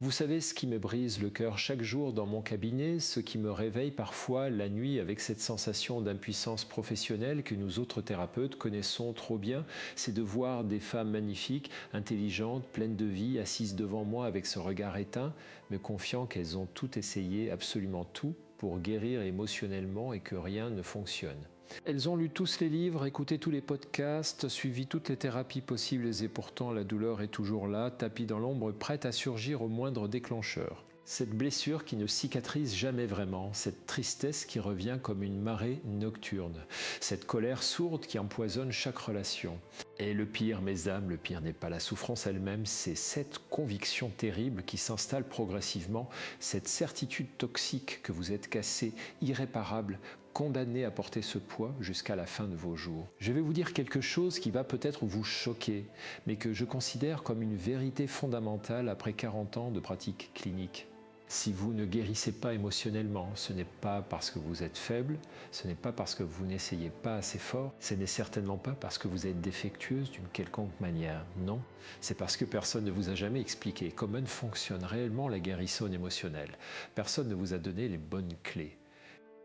Vous savez ce qui me brise le cœur chaque jour dans mon cabinet, ce qui me réveille parfois la nuit avec cette sensation d'impuissance professionnelle que nous autres thérapeutes connaissons trop bien, c'est de voir des femmes magnifiques, intelligentes, pleines de vie, assises devant moi avec ce regard éteint, me confiant qu'elles ont tout essayé, absolument tout, pour guérir émotionnellement et que rien ne fonctionne. Elles ont lu tous les livres, écouté tous les podcasts, suivi toutes les thérapies possibles et pourtant la douleur est toujours là, tapie dans l'ombre, prête à surgir au moindre déclencheur. Cette blessure qui ne cicatrise jamais vraiment, cette tristesse qui revient comme une marée nocturne, cette colère sourde qui empoisonne chaque relation. Et le pire, mes âmes, le pire n'est pas la souffrance elle-même, c'est cette conviction terrible qui s'installe progressivement, cette certitude toxique que vous êtes cassé, irréparable, condamné à porter ce poids jusqu'à la fin de vos jours. Je vais vous dire quelque chose qui va peut-être vous choquer, mais que je considère comme une vérité fondamentale après 40 ans de pratique clinique. Si vous ne guérissez pas émotionnellement, ce n'est pas parce que vous êtes faible, ce n'est pas parce que vous n'essayez pas assez fort, ce n'est certainement pas parce que vous êtes défectueuse d'une quelconque manière. Non, c'est parce que personne ne vous a jamais expliqué comment fonctionne réellement la guérison émotionnelle. Personne ne vous a donné les bonnes clés.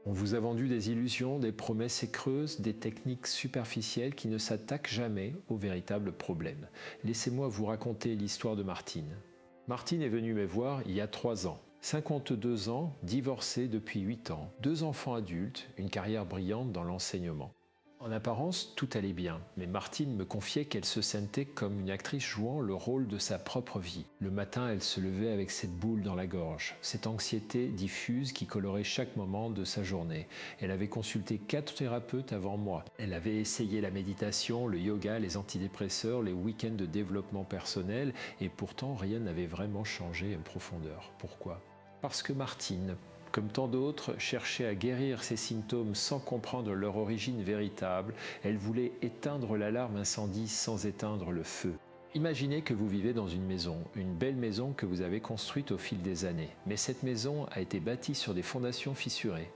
On vous a vendu des illusions, des promesses écreuses, des techniques superficielles qui ne s'attaquent jamais aux véritables problèmes. Laissez-moi vous raconter l'histoire de Martine. Martine est venue me voir il y a 3 ans. 52 ans, divorcée depuis 8 ans, 2 enfants adultes, une carrière brillante dans l'enseignement. En apparence, tout allait bien, mais Martine me confiait qu'elle se sentait comme une actrice jouant le rôle de sa propre vie. Le matin, elle se levait avec cette boule dans la gorge, cette anxiété diffuse qui colorait chaque moment de sa journée. Elle avait consulté 4 thérapeutes avant moi. Elle avait essayé la méditation, le yoga, les antidépresseurs, les week-ends de développement personnel, et pourtant rien n'avait vraiment changé en profondeur. Pourquoi ? Parce que Martine, comme tant d'autres, cherchait à guérir ses symptômes sans comprendre leur origine véritable. Elle voulait éteindre l'alarme incendie sans éteindre le feu. Imaginez que vous vivez dans une belle maison que vous avez construite au fil des années. Mais cette maison a été bâtie sur des fondations fissurées.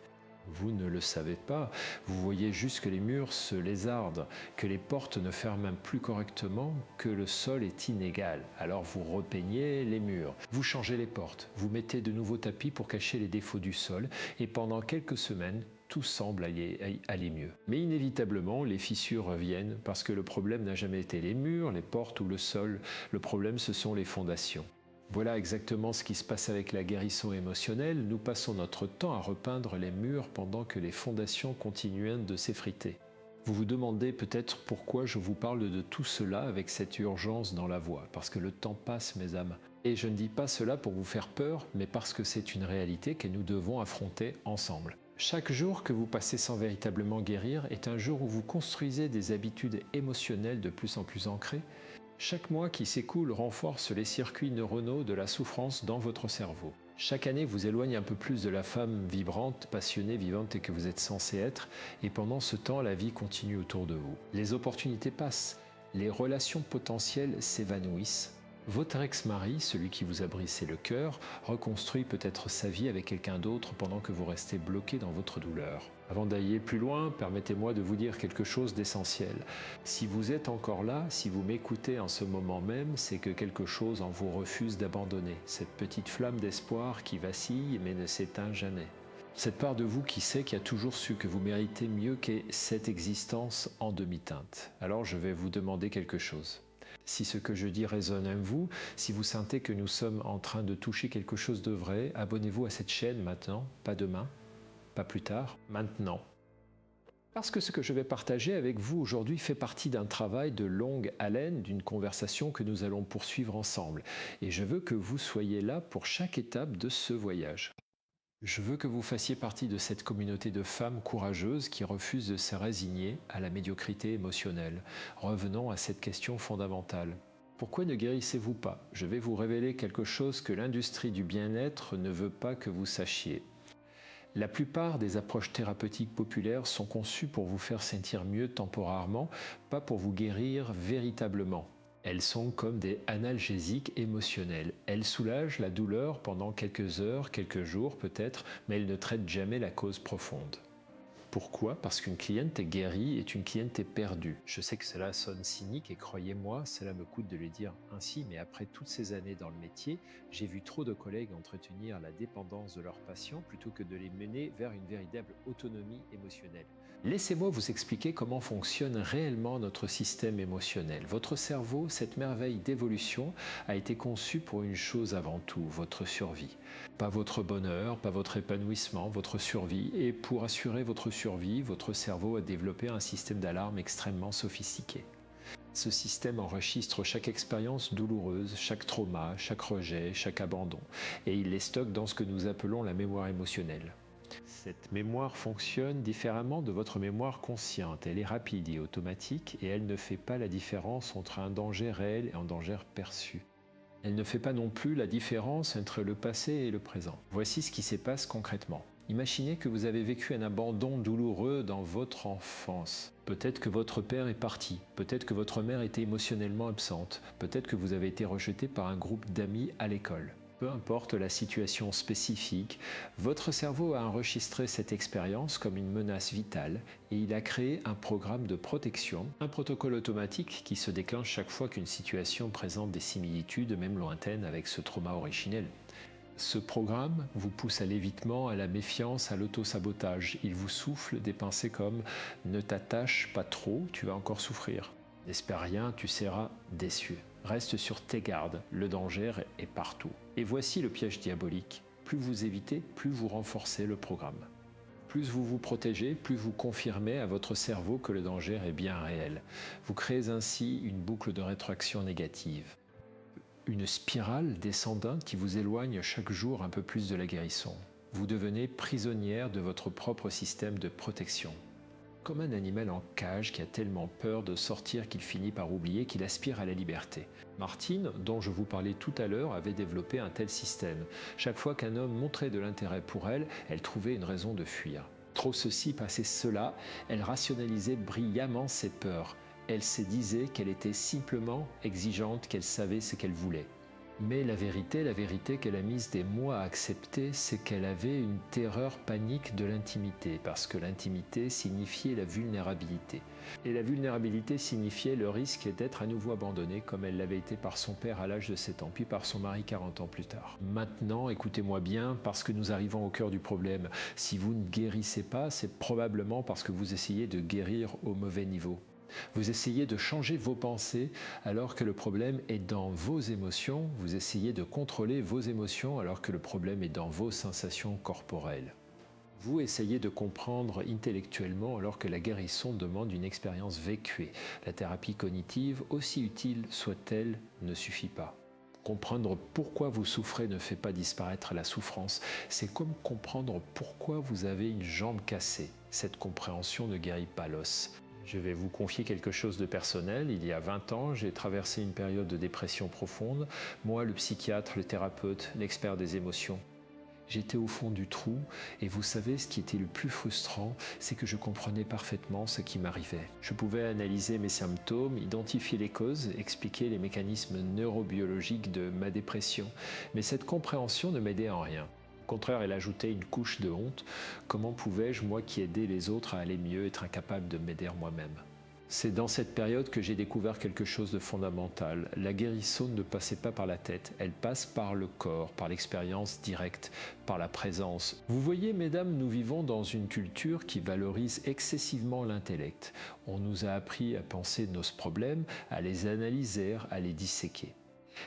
Vous ne le savez pas, vous voyez juste que les murs se lézardent, que les portes ne ferment plus correctement, que le sol est inégal. Alors vous repeignez les murs, vous changez les portes, vous mettez de nouveaux tapis pour cacher les défauts du sol et pendant quelques semaines, tout semble aller mieux. Mais inévitablement, les fissures reviennent parce que le problème n'a jamais été les murs, les portes ou le sol. Le problème, ce sont les fondations. Voilà exactement ce qui se passe avec la guérison émotionnelle. Nous passons notre temps à repeindre les murs pendant que les fondations continuent de s'effriter. Vous vous demandez peut-être pourquoi je vous parle de tout cela avec cette urgence dans la voix, parce que le temps passe, mes âmes. Et je ne dis pas cela pour vous faire peur, mais parce que c'est une réalité que nous devons affronter ensemble. Chaque jour que vous passez sans véritablement guérir est un jour où vous construisez des habitudes émotionnelles de plus en plus ancrées. Chaque mois qui s'écoule renforce les circuits neuronaux de la souffrance dans votre cerveau. Chaque année vous éloigne un peu plus de la femme vibrante, passionnée, vivante que vous êtes censé être, et pendant ce temps, la vie continue autour de vous. Les opportunités passent, les relations potentielles s'évanouissent. Votre ex-mari, celui qui vous a brisé le cœur, reconstruit peut-être sa vie avec quelqu'un d'autre pendant que vous restez bloqué dans votre douleur. Avant d'aller plus loin, permettez-moi de vous dire quelque chose d'essentiel. Si vous êtes encore là, si vous m'écoutez en ce moment même, c'est que quelque chose en vous refuse d'abandonner, cette petite flamme d'espoir qui vacille mais ne s'éteint jamais. Cette part de vous qui sait, qui a toujours su que vous méritez mieux que cette existence en demi-teinte. Alors je vais vous demander quelque chose. Si ce que je dis résonne en vous, si vous sentez que nous sommes en train de toucher quelque chose de vrai, abonnez-vous à cette chaîne maintenant, pas demain, pas plus tard, maintenant. Parce que ce que je vais partager avec vous aujourd'hui fait partie d'un travail de longue haleine, d'une conversation que nous allons poursuivre ensemble. Et je veux que vous soyez là pour chaque étape de ce voyage. Je veux que vous fassiez partie de cette communauté de femmes courageuses qui refusent de se résigner à la médiocrité émotionnelle. Revenons à cette question fondamentale. Pourquoi ne guérissez-vous pas? Je vais vous révéler quelque chose que l'industrie du bien-être ne veut pas que vous sachiez. La plupart des approches thérapeutiques populaires sont conçues pour vous faire sentir mieux temporairement, pas pour vous guérir véritablement. Elles sont comme des analgésiques émotionnels. Elles soulagent la douleur pendant quelques heures, quelques jours peut-être, mais elles ne traitent jamais la cause profonde. Pourquoi? Parce qu'une cliente est guérie et une cliente est perdue. Je sais que cela sonne cynique et croyez-moi, cela me coûte de le dire ainsi, mais après toutes ces années dans le métier, j'ai vu trop de collègues entretenir la dépendance de leurs patients plutôt que de les mener vers une véritable autonomie émotionnelle. Laissez-moi vous expliquer comment fonctionne réellement notre système émotionnel. Votre cerveau, cette merveille d'évolution, a été conçu pour une chose avant tout, votre survie. Pas votre bonheur, pas votre épanouissement, votre survie. Et pour assurer votre survie, votre cerveau a développé un système d'alarme extrêmement sophistiqué. Ce système enregistre chaque expérience douloureuse, chaque trauma, chaque rejet, chaque abandon, et il les stocke dans ce que nous appelons la mémoire émotionnelle. Cette mémoire fonctionne différemment de votre mémoire consciente. Elle est rapide et automatique et elle ne fait pas la différence entre un danger réel et un danger perçu. Elle ne fait pas non plus la différence entre le passé et le présent. Voici ce qui se passe concrètement. Imaginez que vous avez vécu un abandon douloureux dans votre enfance. Peut-être que votre père est parti, peut-être que votre mère était émotionnellement absente, peut-être que vous avez été rejeté par un groupe d'amis à l'école. Peu importe la situation spécifique, votre cerveau a enregistré cette expérience comme une menace vitale et il a créé un programme de protection, un protocole automatique qui se déclenche chaque fois qu'une situation présente des similitudes, même lointaines, avec ce trauma originel. Ce programme vous pousse à l'évitement, à la méfiance, à l'auto-sabotage. Il vous souffle des pensées comme « ne t'attache pas trop, tu vas encore souffrir ». N'espère rien, tu seras déçu. Reste sur tes gardes, le danger est partout. Et voici le piège diabolique. Plus vous évitez, plus vous renforcez le programme. Plus vous vous protégez, plus vous confirmez à votre cerveau que le danger est bien réel. Vous créez ainsi une boucle de rétroaction négative. Une spirale descendante qui vous éloigne chaque jour un peu plus de la guérison. Vous devenez prisonnière de votre propre système de protection. Comme un animal en cage qui a tellement peur de sortir qu'il finit par oublier qu'il aspire à la liberté. Martine, dont je vous parlais tout à l'heure, avait développé un tel système. Chaque fois qu'un homme montrait de l'intérêt pour elle, elle trouvait une raison de fuir. Trop ceci, passé cela, elle rationalisait brillamment ses peurs. Elle se disait qu'elle était simplement exigeante, qu'elle savait ce qu'elle voulait. Mais la vérité qu'elle a mise des mois à accepter, c'est qu'elle avait une terreur panique de l'intimité, parce que l'intimité signifiait la vulnérabilité. Et la vulnérabilité signifiait le risque d'être à nouveau abandonnée, comme elle l'avait été par son père à l'âge de 7 ans, puis par son mari 40 ans plus tard. Maintenant, écoutez-moi bien, parce que nous arrivons au cœur du problème. Si vous ne guérissez pas, c'est probablement parce que vous essayez de guérir au mauvais niveau. Vous essayez de changer vos pensées alors que le problème est dans vos émotions. Vous essayez de contrôler vos émotions alors que le problème est dans vos sensations corporelles. Vous essayez de comprendre intellectuellement alors que la guérison demande une expérience vécue. La thérapie cognitive, aussi utile soit-elle, ne suffit pas. Comprendre pourquoi vous souffrez ne fait pas disparaître la souffrance. C'est comme comprendre pourquoi vous avez une jambe cassée. Cette compréhension ne guérit pas l'os. Je vais vous confier quelque chose de personnel. Il y a 20 ans, j'ai traversé une période de dépression profonde. Moi, le psychiatre, le thérapeute, l'expert des émotions. J'étais au fond du trou et vous savez, ce qui était le plus frustrant, c'est que je comprenais parfaitement ce qui m'arrivait. Je pouvais analyser mes symptômes, identifier les causes, expliquer les mécanismes neurobiologiques de ma dépression. Mais cette compréhension ne m'aidait en rien. Au contraire, elle ajoutait une couche de honte. Comment pouvais-je, moi qui aidais les autres à aller mieux, être incapable de m'aider moi-même? C'est dans cette période que j'ai découvert quelque chose de fondamental. La guérison ne passait pas par la tête, elle passe par le corps, par l'expérience directe, par la présence. Vous voyez, mesdames, nous vivons dans une culture qui valorise excessivement l'intellect. On nous a appris à penser nos problèmes, à les analyser, à les disséquer.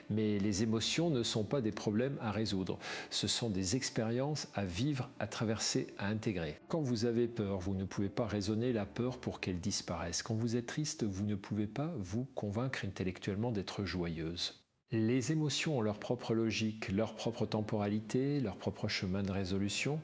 Mais les émotions ne sont pas des problèmes à résoudre, ce sont des expériences à vivre, à traverser, à intégrer. Quand vous avez peur, vous ne pouvez pas raisonner la peur pour qu'elle disparaisse. Quand vous êtes triste, vous ne pouvez pas vous convaincre intellectuellement d'être joyeuse. Les émotions ont leur propre logique, leur propre temporalité, leur propre chemin de résolution.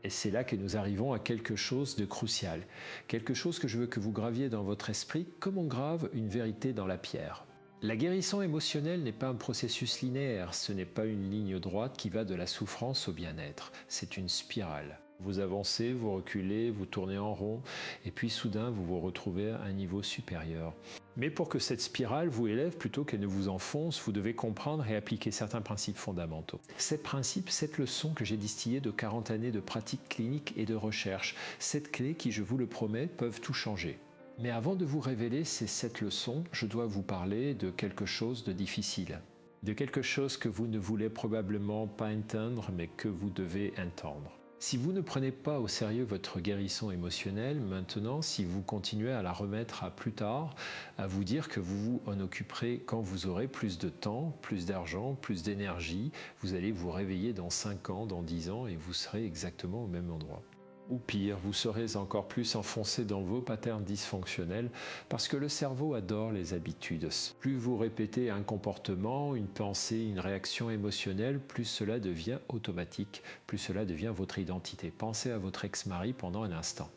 Et c'est là que nous arrivons à quelque chose de crucial, quelque chose que je veux que vous graviez dans votre esprit comme on grave une vérité dans la pierre. La guérison émotionnelle n'est pas un processus linéaire, ce n'est pas une ligne droite qui va de la souffrance au bien-être, c'est une spirale. Vous avancez, vous reculez, vous tournez en rond, et puis soudain vous vous retrouvez à un niveau supérieur. Mais pour que cette spirale vous élève plutôt qu'elle ne vous enfonce, vous devez comprendre et appliquer certains principes fondamentaux. Ces principes, cette leçon que j'ai distillée de 40 années de pratique clinique et de recherche, cette clé qui, je vous le promets, peuvent tout changer. Mais avant de vous révéler ces 7 leçons, je dois vous parler de quelque chose de difficile. De quelque chose que vous ne voulez probablement pas entendre, mais que vous devez entendre. Si vous ne prenez pas au sérieux votre guérison émotionnelle, maintenant, si vous continuez à la remettre à plus tard, à vous dire que vous vous en occuperez quand vous aurez plus de temps, plus d'argent, plus d'énergie, vous allez vous réveiller dans 5 ans, dans 10 ans et vous serez exactement au même endroit. Ou pire, vous serez encore plus enfoncé dans vos patterns dysfonctionnels parce que le cerveau adore les habitudes. Plus vous répétez un comportement, une pensée, une réaction émotionnelle, plus cela devient automatique, plus cela devient votre identité. Pensez à votre ex-mari pendant un instant.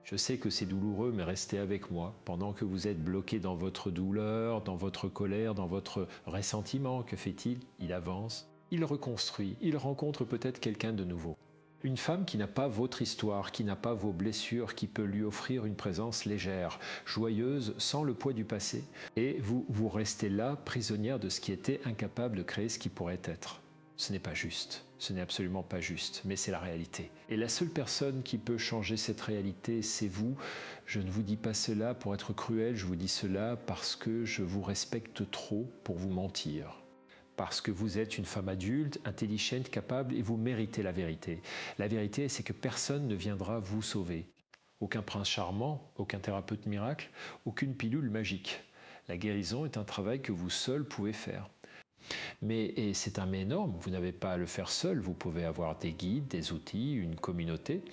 Je sais que c'est douloureux, mais restez avec moi. Pendant que vous êtes bloqué dans votre douleur, dans votre colère, dans votre ressentiment, que fait-il? Il avance, il reconstruit, il rencontre peut-être quelqu'un de nouveau. Une femme qui n'a pas votre histoire, qui n'a pas vos blessures, qui peut lui offrir une présence légère, joyeuse, sans le poids du passé. Et vous restez là, prisonnière de ce qui était incapable de créer ce qui pourrait être. Ce n'est pas juste, ce n'est absolument pas juste, mais c'est la réalité. Et la seule personne qui peut changer cette réalité, c'est vous. Je ne vous dis pas cela pour être cruel, je vous dis cela parce que je vous respecte trop pour vous mentir. Parce que vous êtes une femme adulte, intelligente, capable et vous méritez la vérité. La vérité, c'est que personne ne viendra vous sauver. Aucun prince charmant, aucun thérapeute miracle, aucune pilule magique. La guérison est un travail que vous seul pouvez faire. Et c'est un mais énorme, vous n'avez pas à le faire seul, vous pouvez avoir des guides, des outils, une communauté.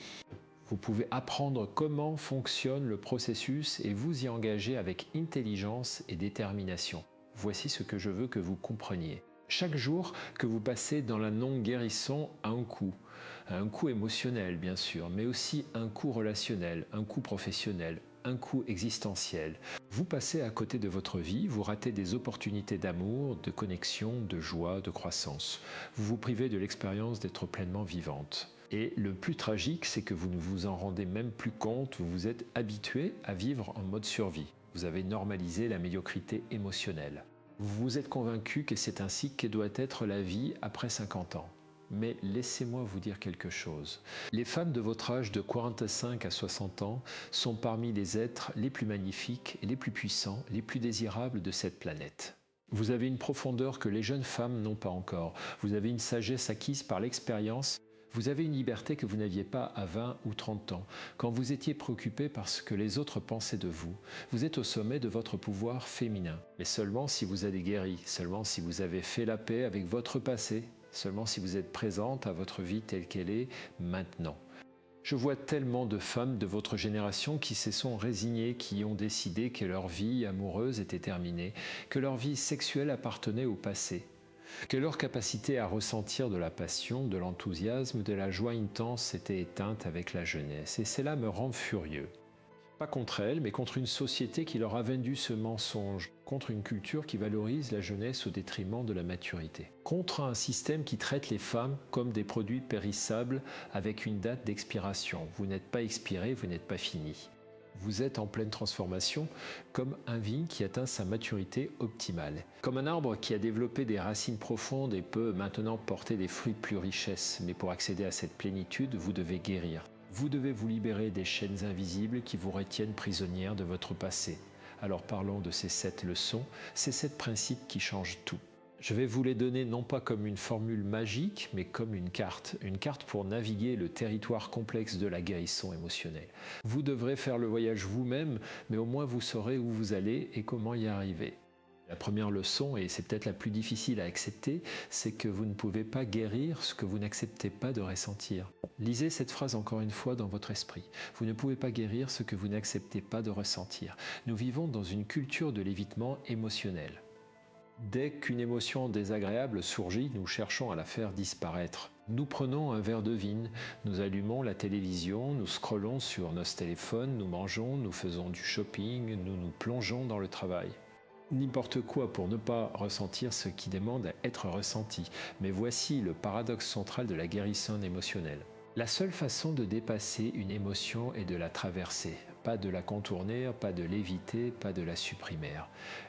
Vous pouvez apprendre comment fonctionne le processus et vous y engager avec intelligence et détermination. Voici ce que je veux que vous compreniez. Chaque jour que vous passez dans la non-guérison a un coût émotionnel bien sûr, mais aussi un coût relationnel, un coût professionnel, un coût existentiel. Vous passez à côté de votre vie, vous ratez des opportunités d'amour, de connexion, de joie, de croissance. Vous vous privez de l'expérience d'être pleinement vivante. Et le plus tragique, c'est que vous ne vous en rendez même plus compte, vous vous êtes habitué à vivre en mode survie. Vous avez normalisé la médiocrité émotionnelle. Vous vous êtes convaincu que c'est ainsi que doit être la vie après 50 ans. Mais laissez-moi vous dire quelque chose. Les femmes de votre âge de 45 à 60 ans sont parmi les êtres les plus magnifiques, les plus puissants, les plus désirables de cette planète. Vous avez une profondeur que les jeunes femmes n'ont pas encore. Vous avez une sagesse acquise par l'expérience. Vous avez une liberté que vous n'aviez pas à 20 ou 30 ans, quand vous étiez préoccupé par ce que les autres pensaient de vous. Vous êtes au sommet de votre pouvoir féminin, mais seulement si vous avez guéri, seulement si vous avez fait la paix avec votre passé, seulement si vous êtes présente à votre vie telle qu'elle est maintenant. Je vois tellement de femmes de votre génération qui se sont résignées, qui ont décidé que leur vie amoureuse était terminée, que leur vie sexuelle appartenait au passé, que leur capacité à ressentir de la passion, de l'enthousiasme, de la joie intense s'était éteinte avec la jeunesse. Et cela me rend furieux. Pas contre elles, mais contre une société qui leur a vendu ce mensonge, contre une culture qui valorise la jeunesse au détriment de la maturité, contre un système qui traite les femmes comme des produits périssables avec une date d'expiration. Vous n'êtes pas expiré, vous n'êtes pas fini. Vous êtes en pleine transformation, comme un vigne qui atteint sa maturité optimale. Comme un arbre qui a développé des racines profondes et peut maintenant porter des fruits plus richesses. Mais pour accéder à cette plénitude, vous devez guérir. Vous devez vous libérer des chaînes invisibles qui vous retiennent prisonnière de votre passé. Alors parlons de ces 7 leçons, ces 7 principes qui changent tout. Je vais vous les donner non pas comme une formule magique, mais comme une carte pour naviguer le territoire complexe de la guérison émotionnelle. Vous devrez faire le voyage vous-même, mais au moins vous saurez où vous allez et comment y arriver. La première leçon, et c'est peut-être la plus difficile à accepter, c'est que vous ne pouvez pas guérir ce que vous n'acceptez pas de ressentir. Lisez cette phrase encore une fois dans votre esprit. Vous ne pouvez pas guérir ce que vous n'acceptez pas de ressentir. Nous vivons dans une culture de l'évitement émotionnel. Dès qu'une émotion désagréable surgit, nous cherchons à la faire disparaître. Nous prenons un verre de vin, nous allumons la télévision, nous scrollons sur nos téléphones, nous mangeons, nous faisons du shopping, nous nous plongeons dans le travail. N'importe quoi pour ne pas ressentir ce qui demande à être ressenti. Mais voici le paradoxe central de la guérison émotionnelle. La seule façon de dépasser une émotion est de la traverser, pas de la contourner, pas de l'éviter, pas de la supprimer.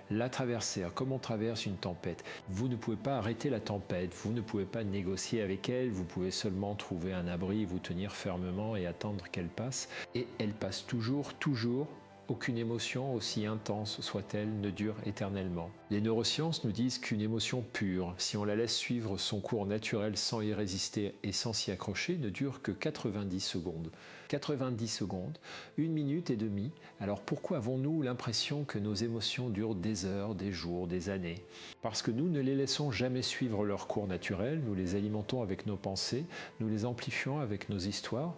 La traverser, comme on traverse une tempête. Vous ne pouvez pas arrêter la tempête, vous ne pouvez pas négocier avec elle, vous pouvez seulement trouver un abri, vous tenir fermement et attendre qu'elle passe. Et elle passe toujours, toujours. Aucune émotion, aussi intense soit-elle, ne dure éternellement. Les neurosciences nous disent qu'une émotion pure, si on la laisse suivre son cours naturel sans y résister et sans s'y accrocher, ne dure que 90 secondes. 90 secondes, 1 minute et demie. Alors pourquoi avons-nous l'impression que nos émotions durent des heures, des jours, des années? Parce que nous ne les laissons jamais suivre leur cours naturel, nous les alimentons avec nos pensées, nous les amplifions avec nos histoires.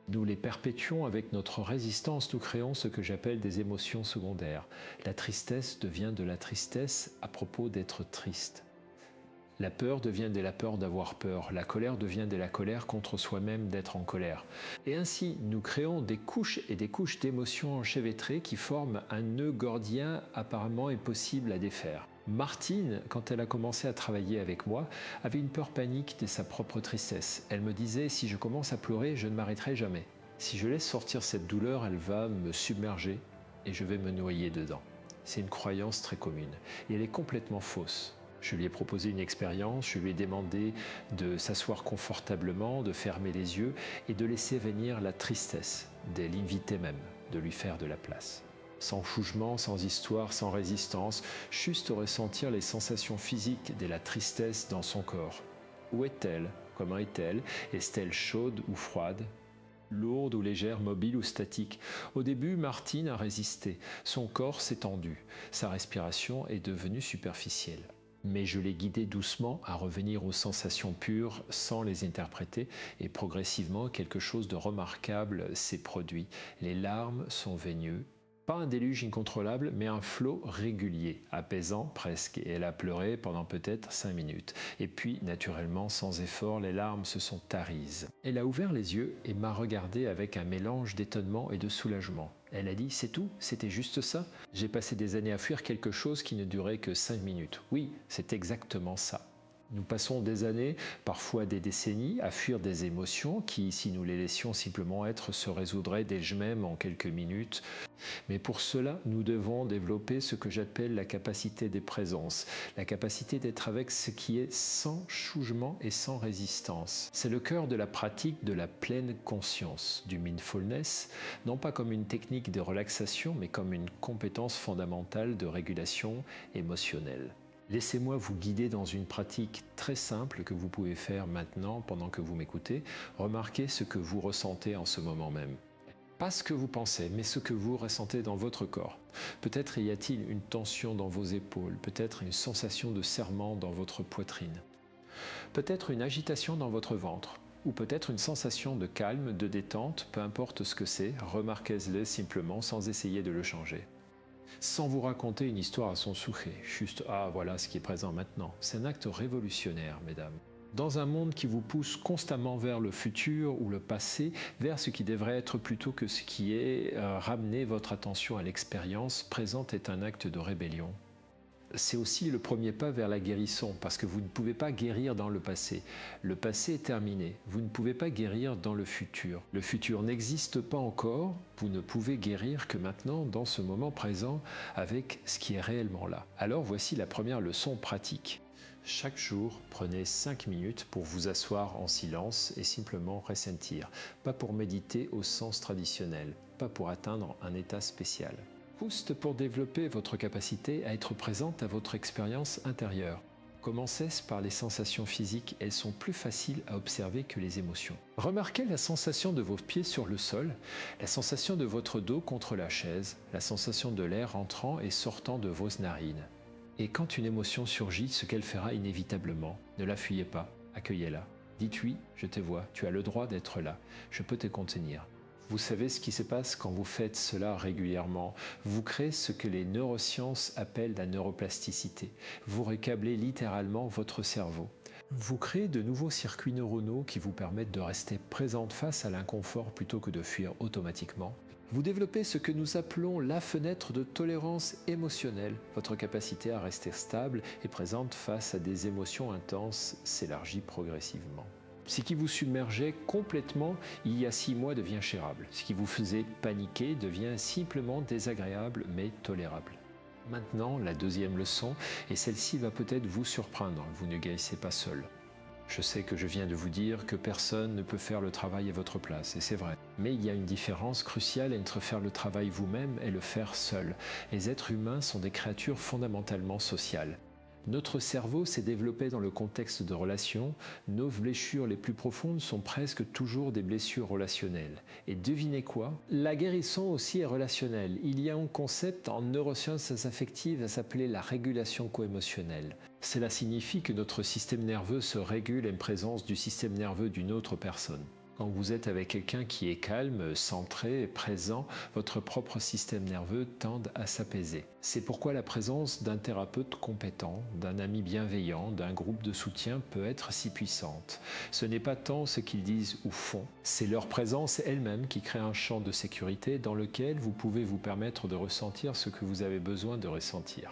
Nous les perpétuons avec notre résistance, nous créons ce que j'appelle des émotions secondaires. La tristesse devient de la tristesse à propos d'être triste. La peur devient de la peur d'avoir peur. La colère devient de la colère contre soi-même d'être en colère. Et ainsi, nous créons des couches et des couches d'émotions enchevêtrées qui forment un nœud gordien apparemment impossible à défaire. Martine, quand elle a commencé à travailler avec moi, avait une peur panique de sa propre tristesse. Elle me disait « si je commence à pleurer, je ne m'arrêterai jamais. Si je laisse sortir cette douleur, elle va me submerger et je vais me noyer dedans. » C'est une croyance très commune et elle est complètement fausse. Je lui ai proposé une expérience, je lui ai demandé de s'asseoir confortablement, de fermer les yeux et de laisser venir la tristesse, de l'inviter même, de lui faire de la place. Sans jugement, sans histoire, sans résistance, juste ressentir les sensations physiques de la tristesse dans son corps. Où est-elle? Comment est-elle? Est-elle chaude ou froide? Lourde ou légère, mobile ou statique? Au début, Martine a résisté. Son corps s'est tendu. Sa respiration est devenue superficielle. Mais je l'ai guidée doucement à revenir aux sensations pures sans les interpréter et progressivement quelque chose de remarquable s'est produit. Les larmes sont venues. Pas un déluge incontrôlable, mais un flot régulier, apaisant presque. Et elle a pleuré pendant peut-être 5 minutes. Et puis, naturellement, sans effort, les larmes se sont taries. Elle a ouvert les yeux et m'a regardé avec un mélange d'étonnement et de soulagement. Elle a dit « c'est tout? C'était juste ça? J'ai passé des années à fuir quelque chose qui ne durait que 5 minutes. » Oui, c'est exactement ça. Nous passons des années, parfois des décennies, à fuir des émotions qui, si nous les laissions simplement être, se résoudraient d'elles-mêmes en quelques minutes. Mais pour cela, nous devons développer ce que j'appelle la capacité des présences, la capacité d'être avec ce qui est sans jugement et sans résistance. C'est le cœur de la pratique de la pleine conscience, du mindfulness, non pas comme une technique de relaxation, mais comme une compétence fondamentale de régulation émotionnelle. Laissez-moi vous guider dans une pratique très simple que vous pouvez faire maintenant pendant que vous m'écoutez. Remarquez ce que vous ressentez en ce moment même. Pas ce que vous pensez, mais ce que vous ressentez dans votre corps. Peut-être y a-t-il une tension dans vos épaules, peut-être une sensation de serrement dans votre poitrine, peut-être une agitation dans votre ventre, ou peut-être une sensation de calme, de détente, peu importe ce que c'est, remarquez-le simplement sans essayer de le changer. Sans vous raconter une histoire à son sujet, juste « ah, voilà ce qui est présent maintenant ». C'est un acte révolutionnaire, mesdames. Dans un monde qui vous pousse constamment vers le futur ou le passé, vers ce qui devrait être plutôt que ce qui est, ramener votre attention à l'expérience présente est un acte de rébellion. C'est aussi le premier pas vers la guérison, parce que vous ne pouvez pas guérir dans le passé. Le passé est terminé, vous ne pouvez pas guérir dans le futur. Le futur n'existe pas encore, vous ne pouvez guérir que maintenant, dans ce moment présent, avec ce qui est réellement là. Alors voici la première leçon pratique. Chaque jour, prenez 5 minutes pour vous asseoir en silence et simplement ressentir. Pas pour méditer au sens traditionnel, pas pour atteindre un état spécial. Juste pour développer votre capacité à être présente à votre expérience intérieure. Commencez par les sensations physiques, elles sont plus faciles à observer que les émotions. Remarquez la sensation de vos pieds sur le sol, la sensation de votre dos contre la chaise, la sensation de l'air entrant et sortant de vos narines. Et quand une émotion surgit, ce qu'elle fera inévitablement, ne la fuyez pas, accueillez-la. Dites oui, je te vois, tu as le droit d'être là, je peux te contenir. Vous savez ce qui se passe quand vous faites cela régulièrement. Vous créez ce que les neurosciences appellent la neuroplasticité. Vous recablez littéralement votre cerveau. Vous créez de nouveaux circuits neuronaux qui vous permettent de rester présente face à l'inconfort plutôt que de fuir automatiquement. Vous développez ce que nous appelons la fenêtre de tolérance émotionnelle. Votre capacité à rester stable et présente face à des émotions intenses s'élargit progressivement. Ce qui vous submergeait complètement il y a 6 mois devient gérable. Ce qui vous faisait paniquer devient simplement désagréable mais tolérable. Maintenant, la deuxième leçon, et celle-ci va peut-être vous surprendre, vous ne guérissez pas seul. Je sais que je viens de vous dire que personne ne peut faire le travail à votre place, et c'est vrai. Mais il y a une différence cruciale entre faire le travail vous-même et le faire seul. Les êtres humains sont des créatures fondamentalement sociales. Notre cerveau s'est développé dans le contexte de relations. Nos blessures les plus profondes sont presque toujours des blessures relationnelles. Et devinez quoi? La guérison aussi est relationnelle. Il y a un concept en neurosciences affectives à s'appeler la régulation coémotionnelle. Cela signifie que notre système nerveux se régule en présence du système nerveux d'une autre personne. Quand vous êtes avec quelqu'un qui est calme, centré et présent, votre propre système nerveux tend à s'apaiser. C'est pourquoi la présence d'un thérapeute compétent, d'un ami bienveillant, d'un groupe de soutien peut être si puissante. Ce n'est pas tant ce qu'ils disent ou font, c'est leur présence elle-même qui crée un champ de sécurité dans lequel vous pouvez vous permettre de ressentir ce que vous avez besoin de ressentir.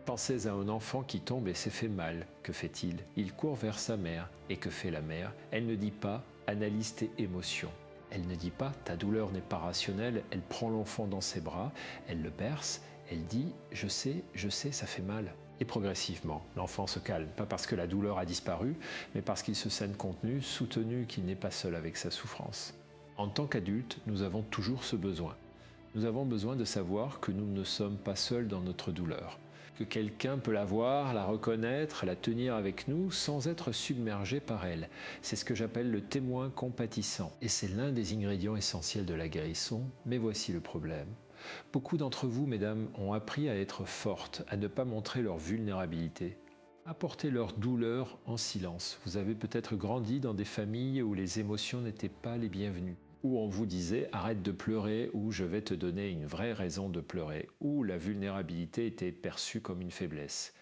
Pensez à un enfant qui tombe et s'est fait mal. Que fait-il? Il court vers sa mère. Et que fait la mère? Elle ne dit pas « analyse tes émotions ». Elle ne dit pas « ta douleur n'est pas rationnelle ». Elle prend l'enfant dans ses bras, elle le berce, elle dit « je sais, ça fait mal ». Et progressivement, l'enfant se calme, pas parce que la douleur a disparu, mais parce qu'il se sent contenu, soutenu, qu'il n'est pas seul avec sa souffrance. En tant qu'adultes, nous avons toujours ce besoin. Nous avons besoin de savoir que nous ne sommes pas seuls dans notre douleur, que quelqu'un peut la voir, la reconnaître, la tenir avec nous sans être submergé par elle. C'est ce que j'appelle le témoin compatissant. Et c'est l'un des ingrédients essentiels de la guérison, mais voici le problème. Beaucoup d'entre vous, mesdames, ont appris à être fortes, à ne pas montrer leur vulnérabilité, à porter leur douleur en silence. Vous avez peut-être grandi dans des familles où les émotions n'étaient pas les bienvenues, où on vous disait « arrête de pleurer » ou « je vais te donner une vraie raison de pleurer » où la vulnérabilité était perçue comme une faiblesse.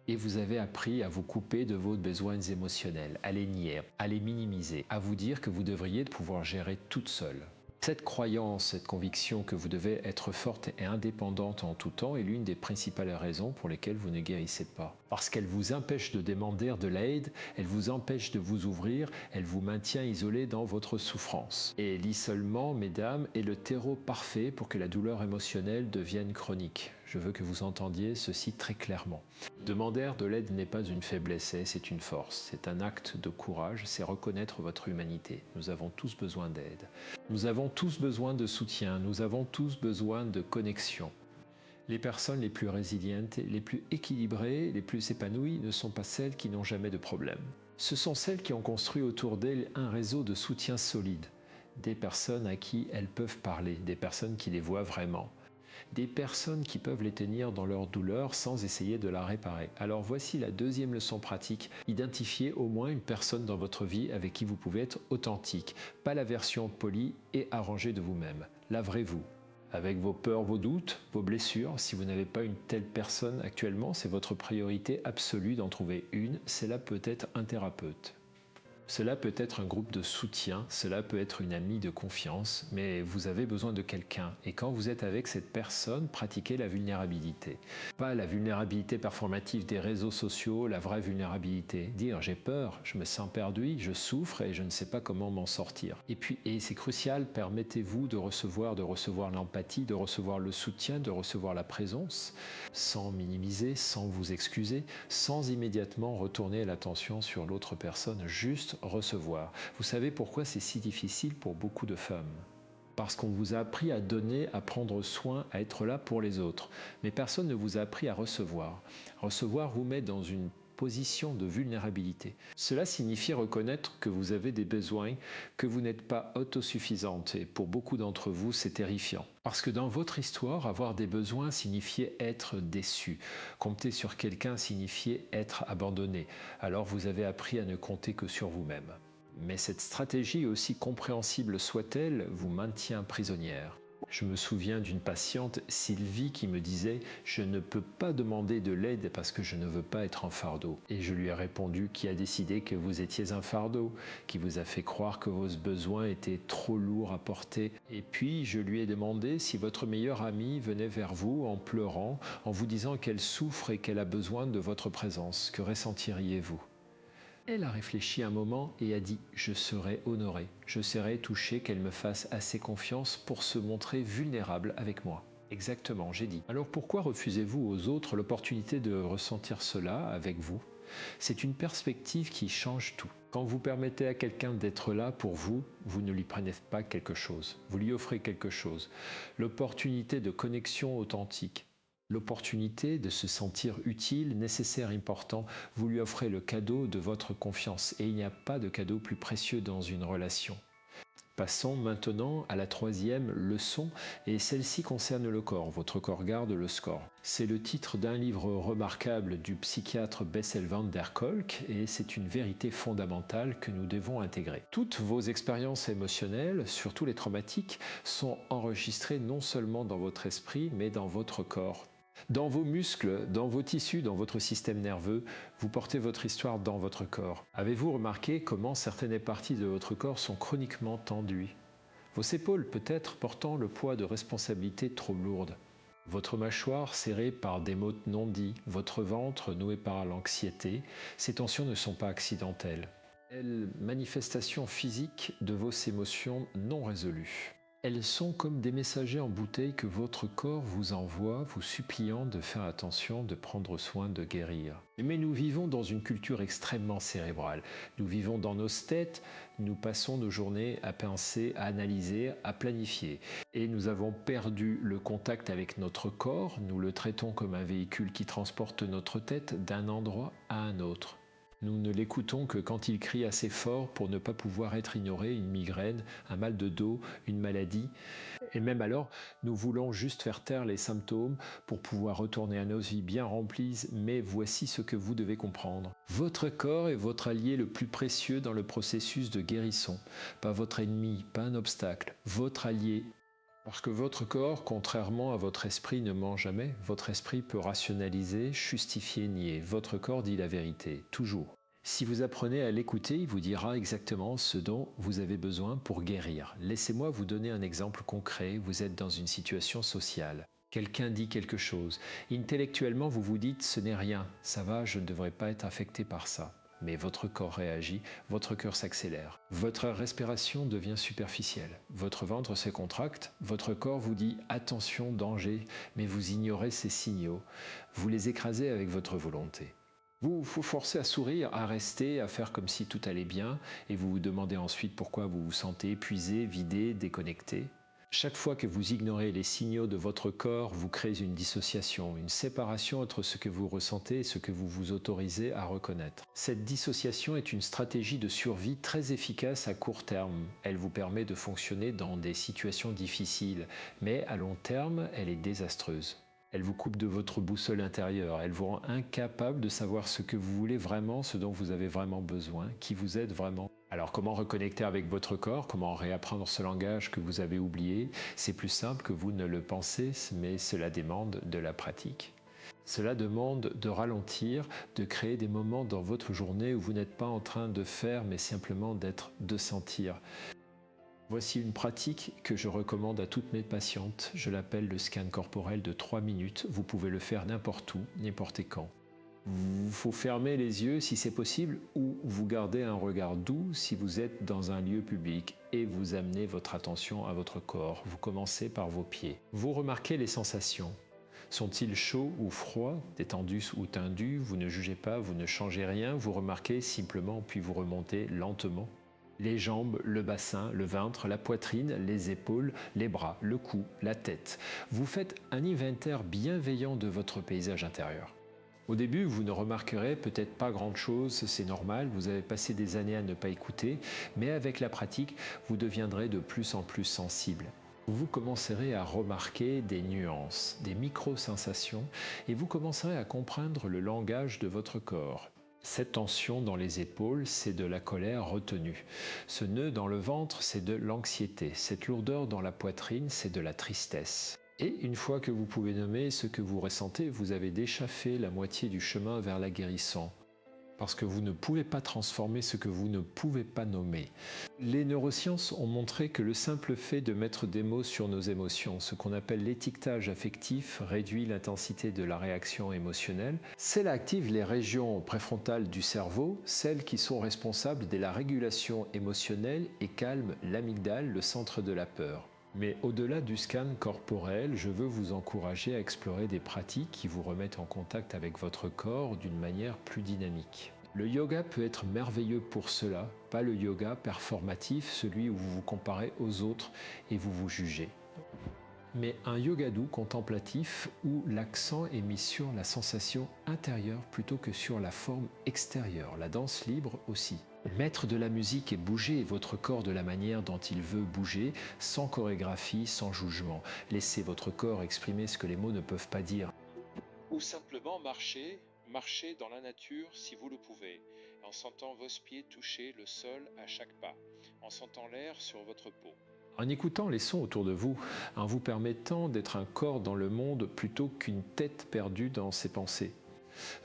Et vous avez appris à vous couper de vos besoins émotionnels, à les nier, à les minimiser, à vous dire que vous devriez pouvoir gérer toute seule. Cette croyance, cette conviction que vous devez être forte et indépendante en tout temps est l'une des principales raisons pour lesquelles vous ne guérissez pas. Parce qu'elle vous empêche de demander de l'aide, elle vous empêche de vous ouvrir, elle vous maintient isolé dans votre souffrance. Et l'isolement, mesdames, est le terreau parfait pour que la douleur émotionnelle devienne chronique. Je veux que vous entendiez ceci très clairement. Demander de l'aide n'est pas une faiblesse, c'est une force. C'est un acte de courage, c'est reconnaître votre humanité. Nous avons tous besoin d'aide. Nous avons tous besoin de soutien, nous avons tous besoin de connexion. Les personnes les plus résilientes, les plus équilibrées, les plus épanouies ne sont pas celles qui n'ont jamais de problème. Ce sont celles qui ont construit autour d'elles un réseau de soutien solide. Des personnes à qui elles peuvent parler, des personnes qui les voient vraiment. Des personnes qui peuvent les tenir dans leur douleur sans essayer de la réparer. Alors voici la deuxième leçon pratique. Identifiez au moins une personne dans votre vie avec qui vous pouvez être authentique, pas la version polie et arrangée de vous-même. La vraie vous. Avec vos peurs, vos doutes, vos blessures, si vous n'avez pas une telle personne actuellement, c'est votre priorité absolue d'en trouver une. Cela peut être un thérapeute. Cela peut être un groupe de soutien, cela peut être une amie de confiance, mais vous avez besoin de quelqu'un. Et quand vous êtes avec cette personne, pratiquez la vulnérabilité. Pas la vulnérabilité performative des réseaux sociaux, la vraie vulnérabilité. Dire j'ai peur, je me sens perdu, je souffre et je ne sais pas comment m'en sortir. Et c'est crucial, permettez-vous de recevoir l'empathie, de recevoir le soutien, de recevoir la présence, sans minimiser, sans vous excuser, sans immédiatement retourner l'attention sur l'autre personne, juste recevoir. Vous savez pourquoi c'est si difficile pour beaucoup de femmes? Parce qu'on vous a appris à donner, à prendre soin, à être là pour les autres. Mais personne ne vous a appris à recevoir. Recevoir vous met dans une position de vulnérabilité. Cela signifie reconnaître que vous avez des besoins, que vous n'êtes pas autosuffisante. Et pour beaucoup d'entre vous, c'est terrifiant. Parce que dans votre histoire, avoir des besoins signifiait être déçu. Compter sur quelqu'un signifiait être abandonné. Alors vous avez appris à ne compter que sur vous-même. Mais cette stratégie, aussi compréhensible soit-elle, vous maintient prisonnière. Je me souviens d'une patiente, Sylvie, qui me disait « Je ne peux pas demander de l'aide parce que je ne veux pas être un fardeau ». Et je lui ai répondu « Qui a décidé que vous étiez un fardeau? Qui vous a fait croire que vos besoins étaient trop lourds à porter ?» Et puis je lui ai demandé si votre meilleure amie venait vers vous en pleurant, en vous disant qu'elle souffre et qu'elle a besoin de votre présence. Que ressentiriez-vous? Elle a réfléchi un moment et a dit « Je serai honorée, je serai touchée qu'elle me fasse assez confiance pour se montrer vulnérable avec moi. » Exactement, j'ai dit. Alors pourquoi refusez-vous aux autres l'opportunité de ressentir cela avec vous? C'est une perspective qui change tout. Quand vous permettez à quelqu'un d'être là pour vous, vous ne lui prenez pas quelque chose, vous lui offrez quelque chose. L'opportunité de connexion authentique, l'opportunité de se sentir utile, nécessaire, important, vous lui offrez le cadeau de votre confiance. Et il n'y a pas de cadeau plus précieux dans une relation. Passons maintenant à la troisième leçon, et celle-ci concerne le corps. Votre corps garde le score. C'est le titre d'un livre remarquable du psychiatre Bessel van der Kolk, et c'est une vérité fondamentale que nous devons intégrer. Toutes vos expériences émotionnelles, surtout les traumatiques, sont enregistrées non seulement dans votre esprit, mais dans votre corps. Dans vos muscles, dans vos tissus, dans votre système nerveux, vous portez votre histoire dans votre corps. Avez-vous remarqué comment certaines parties de votre corps sont chroniquement tendues? Vos épaules peut-être portant le poids de responsabilités trop lourdes. Votre mâchoire serrée par des mots non dits, votre ventre noué par l'anxiété, ces tensions ne sont pas accidentelles. Elles manifestations physiques de vos émotions non résolues. Elles sont comme des messagers en bouteille que votre corps vous envoie, vous suppliant de faire attention, de prendre soin, de guérir. Mais nous vivons dans une culture extrêmement cérébrale. Nous vivons dans nos têtes, nous passons nos journées à penser, à analyser, à planifier. Et nous avons perdu le contact avec notre corps, nous le traitons comme un véhicule qui transporte notre tête d'un endroit à un autre. Nous ne l'écoutons que quand il crie assez fort pour ne pas pouvoir être ignoré, une migraine, un mal de dos, une maladie. Et même alors, nous voulons juste faire taire les symptômes pour pouvoir retourner à nos vies bien remplies, mais voici ce que vous devez comprendre. Votre corps est votre allié le plus précieux dans le processus de guérison. Pas votre ennemi, pas un obstacle, votre allié. Parce que votre corps, contrairement à votre esprit, ne ment jamais. Votre esprit peut rationaliser, justifier, nier. Votre corps dit la vérité, toujours. Si vous apprenez à l'écouter, il vous dira exactement ce dont vous avez besoin pour guérir. Laissez-moi vous donner un exemple concret. Vous êtes dans une situation sociale. Quelqu'un dit quelque chose. Intellectuellement, vous vous dites « ce n'est rien, ça va, je ne devrais pas être affecté par ça ». Mais votre corps réagit, votre cœur s'accélère. Votre respiration devient superficielle. Votre ventre se contracte, votre corps vous dit « attention, danger », mais vous ignorez ces signaux. Vous les écrasez avec votre volonté. Vous vous forcez à sourire, à rester, à faire comme si tout allait bien, et vous vous demandez ensuite pourquoi vous vous sentez épuisé, vidé, déconnecté. Chaque fois que vous ignorez les signaux de votre corps, vous créez une dissociation, une séparation entre ce que vous ressentez et ce que vous vous autorisez à reconnaître. Cette dissociation est une stratégie de survie très efficace à court terme. Elle vous permet de fonctionner dans des situations difficiles, mais à long terme, elle est désastreuse. Elle vous coupe de votre boussole intérieure, elle vous rend incapable de savoir ce que vous voulez vraiment, ce dont vous avez vraiment besoin, qui vous êtes vraiment. Alors comment reconnecter avec votre corps? Comment réapprendre ce langage que vous avez oublié? C'est plus simple que vous ne le pensez, mais cela demande de la pratique. Cela demande de ralentir, de créer des moments dans votre journée où vous n'êtes pas en train de faire, mais simplement d'être, de sentir. Voici une pratique que je recommande à toutes mes patientes. Je l'appelle le scan corporel de 3 minutes. Vous pouvez le faire n'importe où, n'importe quand. Il faut fermer les yeux si c'est possible ou vous gardez un regard doux si vous êtes dans un lieu public et vous amenez votre attention à votre corps. Vous commencez par vos pieds. Vous remarquez les sensations. Sont-ils chauds ou froids, détendus ou tendus? Vous ne jugez pas, vous ne changez rien, vous remarquez simplement puis vous remontez lentement. Les jambes, le bassin, le ventre, la poitrine, les épaules, les bras, le cou, la tête. Vous faites un inventaire bienveillant de votre paysage intérieur. Au début, vous ne remarquerez peut-être pas grand-chose, c'est normal, vous avez passé des années à ne pas écouter, mais avec la pratique, vous deviendrez de plus en plus sensible. Vous commencerez à remarquer des nuances, des micro-sensations, et vous commencerez à comprendre le langage de votre corps. Cette tension dans les épaules, c'est de la colère retenue. Ce nœud dans le ventre, c'est de l'anxiété. Cette lourdeur dans la poitrine, c'est de la tristesse. Et une fois que vous pouvez nommer ce que vous ressentez, vous avez déjà fait la moitié du chemin vers la guérison. Parce que vous ne pouvez pas transformer ce que vous ne pouvez pas nommer. Les neurosciences ont montré que le simple fait de mettre des mots sur nos émotions, ce qu'on appelle l'étiquetage affectif, réduit l'intensité de la réaction émotionnelle. Cela active les régions préfrontales du cerveau, celles qui sont responsables de la régulation émotionnelle et calment l'amygdale, le centre de la peur. Mais au-delà du scan corporel, je veux vous encourager à explorer des pratiques qui vous remettent en contact avec votre corps d'une manière plus dynamique. Le yoga peut être merveilleux pour cela, pas le yoga performatif, celui où vous vous comparez aux autres et vous vous jugez. Mais un yoga doux contemplatif où l'accent est mis sur la sensation intérieure plutôt que sur la forme extérieure, la danse libre aussi. Mettre de la musique et bouger votre corps de la manière dont il veut bouger, sans chorégraphie, sans jugement. Laissez votre corps exprimer ce que les mots ne peuvent pas dire. Ou simplement marcher dans la nature si vous le pouvez, en sentant vos pieds toucher le sol à chaque pas, en sentant l'air sur votre peau. En écoutant les sons autour de vous, en vous permettant d'être un corps dans le monde plutôt qu'une tête perdue dans ses pensées.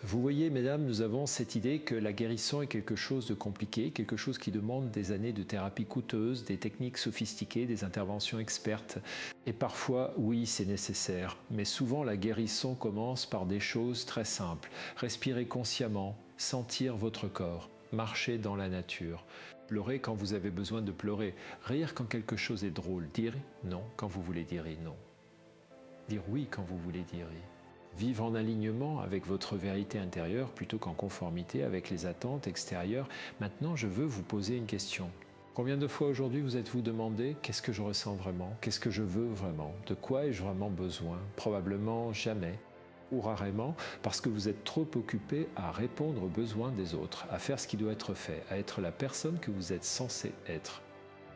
Vous voyez, mesdames, nous avons cette idée que la guérison est quelque chose de compliqué, quelque chose qui demande des années de thérapie coûteuse, des techniques sophistiquées, des interventions expertes. Et parfois, oui, c'est nécessaire. Mais souvent, la guérison commence par des choses très simples. Respirer consciemment, sentir votre corps, marcher dans la nature. Pleurer quand vous avez besoin de pleurer, rire quand quelque chose est drôle, dire non quand vous voulez dire non, dire oui quand vous voulez dire oui. Vivre en alignement avec votre vérité intérieure plutôt qu'en conformité avec les attentes extérieures. Maintenant, je veux vous poser une question. Combien de fois aujourd'hui vous êtes-vous demandé qu'est-ce que je ressens vraiment? Qu'est-ce que je veux vraiment? De quoi ai-je vraiment besoin? Probablement jamais. Ou rarement parce que vous êtes trop occupé à répondre aux besoins des autres, à faire ce qui doit être fait, à être la personne que vous êtes censé être.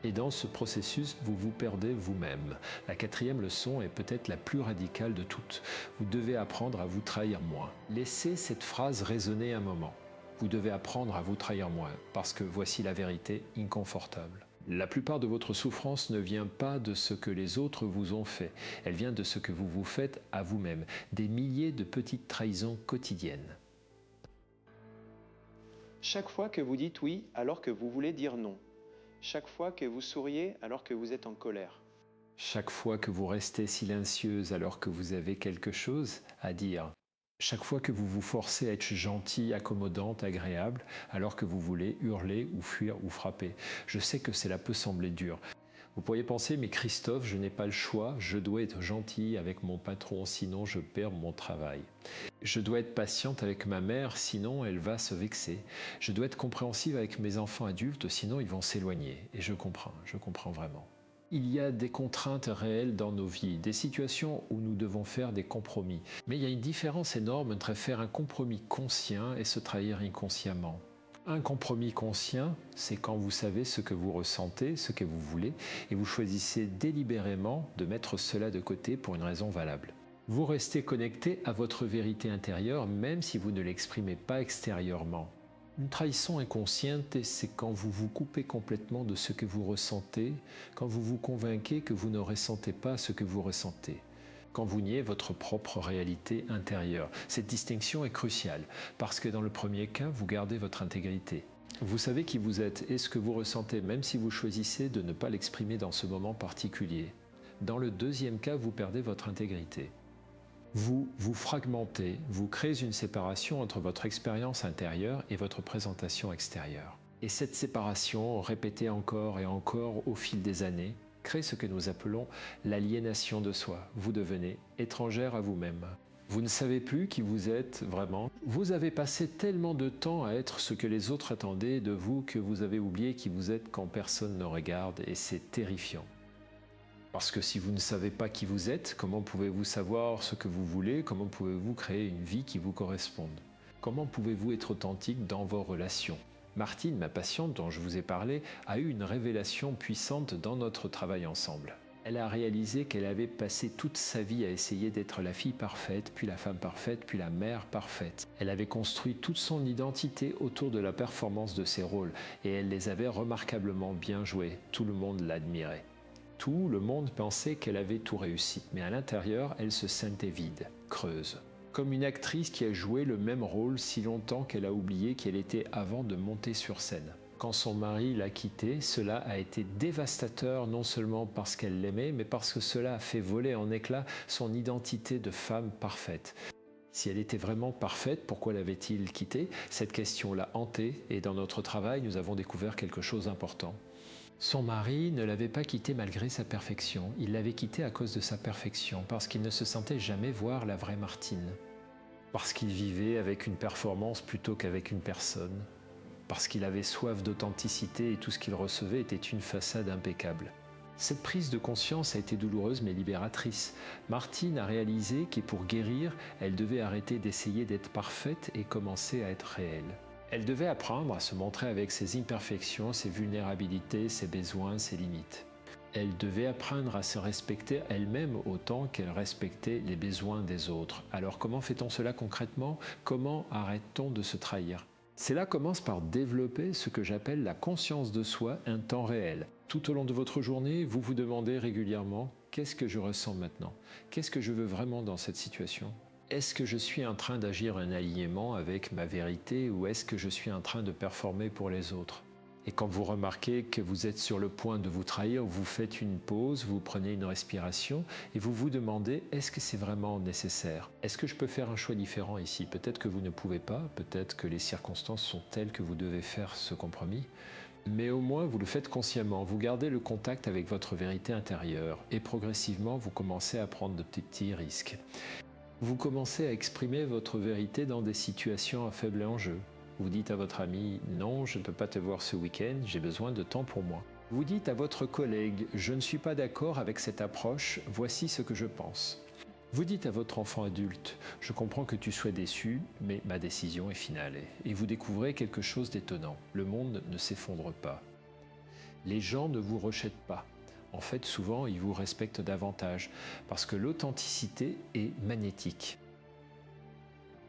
Et dans ce processus, vous vous perdez vous-même. La quatrième leçon est peut-être la plus radicale de toutes. Vous devez apprendre à vous trahir moins. Laissez cette phrase résonner un moment. Vous devez apprendre à vous trahir moins, parce que voici la vérité inconfortable. La plupart de votre souffrance ne vient pas de ce que les autres vous ont fait. Elle vient de ce que vous vous faites à vous-même. Des milliers de petites trahisons quotidiennes. Chaque fois que vous dites oui alors que vous voulez dire non. Chaque fois que vous souriez alors que vous êtes en colère. Chaque fois que vous restez silencieuse alors que vous avez quelque chose à dire. Chaque fois que vous vous forcez à être gentil, accommodante, agréable, alors que vous voulez hurler ou fuir ou frapper. Je sais que cela peut sembler dur. Vous pourriez penser, mais Christophe, je n'ai pas le choix, je dois être gentil avec mon patron, sinon je perds mon travail. Je dois être patiente avec ma mère, sinon elle va se vexer. Je dois être compréhensive avec mes enfants adultes, sinon ils vont s'éloigner. Et je comprends vraiment. Il y a des contraintes réelles dans nos vies, des situations où nous devons faire des compromis. Mais il y a une différence énorme entre faire un compromis conscient et se trahir inconsciemment. Un compromis conscient, c'est quand vous savez ce que vous ressentez, ce que vous voulez, et vous choisissez délibérément de mettre cela de côté pour une raison valable. Vous restez connecté à votre vérité intérieure même si vous ne l'exprimez pas extérieurement. Une trahison inconsciente, c'est quand vous vous coupez complètement de ce que vous ressentez, quand vous vous convainquez que vous ne ressentez pas ce que vous ressentez, quand vous niez votre propre réalité intérieure. Cette distinction est cruciale, parce que dans le premier cas, vous gardez votre intégrité. Vous savez qui vous êtes et ce que vous ressentez, même si vous choisissez de ne pas l'exprimer dans ce moment particulier. Dans le deuxième cas, vous perdez votre intégrité. Vous vous fragmentez, vous créez une séparation entre votre expérience intérieure et votre présentation extérieure. Et cette séparation, répétée encore et encore au fil des années, crée ce que nous appelons l'aliénation de soi. Vous devenez étrangère à vous-même. Vous ne savez plus qui vous êtes vraiment. Vous avez passé tellement de temps à être ce que les autres attendaient de vous que vous avez oublié qui vous êtes quand personne ne regarde et c'est terrifiant. Parce que si vous ne savez pas qui vous êtes, comment pouvez-vous savoir ce que vous voulez? Comment pouvez-vous créer une vie qui vous corresponde? Comment pouvez-vous être authentique dans vos relations? Martine, ma patiente dont je vous ai parlé, a eu une révélation puissante dans notre travail ensemble. Elle a réalisé qu'elle avait passé toute sa vie à essayer d'être la fille parfaite, puis la femme parfaite, puis la mère parfaite. Elle avait construit toute son identité autour de la performance de ses rôles et elle les avait remarquablement bien joués. Tout le monde l'admirait. Tout le monde pensait qu'elle avait tout réussi, mais à l'intérieur, elle se sentait vide, creuse, comme une actrice qui a joué le même rôle si longtemps qu'elle a oublié qu'elle était avant de monter sur scène. Quand son mari l'a quittée, cela a été dévastateur non seulement parce qu'elle l'aimait, mais parce que cela a fait voler en éclats son identité de femme parfaite. Si elle était vraiment parfaite, pourquoi l'avait-il quittée? Cette question l'a hantée et dans notre travail, nous avons découvert quelque chose d'important. Son mari ne l'avait pas quittée malgré sa perfection, il l'avait quittée à cause de sa perfection, parce qu'il ne se sentait jamais voir la vraie Martine. Parce qu'il vivait avec une performance plutôt qu'avec une personne. Parce qu'il avait soif d'authenticité et tout ce qu'il recevait était une façade impeccable. Cette prise de conscience a été douloureuse mais libératrice. Martine a réalisé que pour guérir, elle devait arrêter d'essayer d'être parfaite et commencer à être réelle. Elle devait apprendre à se montrer avec ses imperfections, ses vulnérabilités, ses besoins, ses limites. Elle devait apprendre à se respecter elle-même autant qu'elle respectait les besoins des autres. Alors comment fait-on cela concrètement? Comment arrête-t-on de se trahir? Cela commence par développer ce que j'appelle la conscience de soi, un temps réel. Tout au long de votre journée, vous vous demandez régulièrement « Qu'est-ce que je ressens maintenant? Qu'est-ce que je veux vraiment dans cette situation? Est-ce que je suis en train d'agir en alignement avec ma vérité ou est-ce que je suis en train de performer pour les autres ?» Et quand vous remarquez que vous êtes sur le point de vous trahir, vous faites une pause, vous prenez une respiration et vous vous demandez est-ce que c'est vraiment nécessaire? Est-ce que je peux faire un choix différent ici? Peut-être que vous ne pouvez pas, peut-être que les circonstances sont telles que vous devez faire ce compromis. Mais au moins vous le faites consciemment, vous gardez le contact avec votre vérité intérieure et progressivement vous commencez à prendre de petits risques. Vous commencez à exprimer votre vérité dans des situations à faible enjeu. Vous dites à votre ami « Non, je ne peux pas te voir ce week-end, j'ai besoin de temps pour moi ». Vous dites à votre collègue « Je ne suis pas d'accord avec cette approche, voici ce que je pense ». Vous dites à votre enfant adulte « Je comprends que tu sois déçu, mais ma décision est finale ». Et vous découvrez quelque chose d'étonnant. Le monde ne s'effondre pas. Les gens ne vous rejettent pas. En fait, souvent, ils vous respectent davantage parce que l'authenticité est magnétique.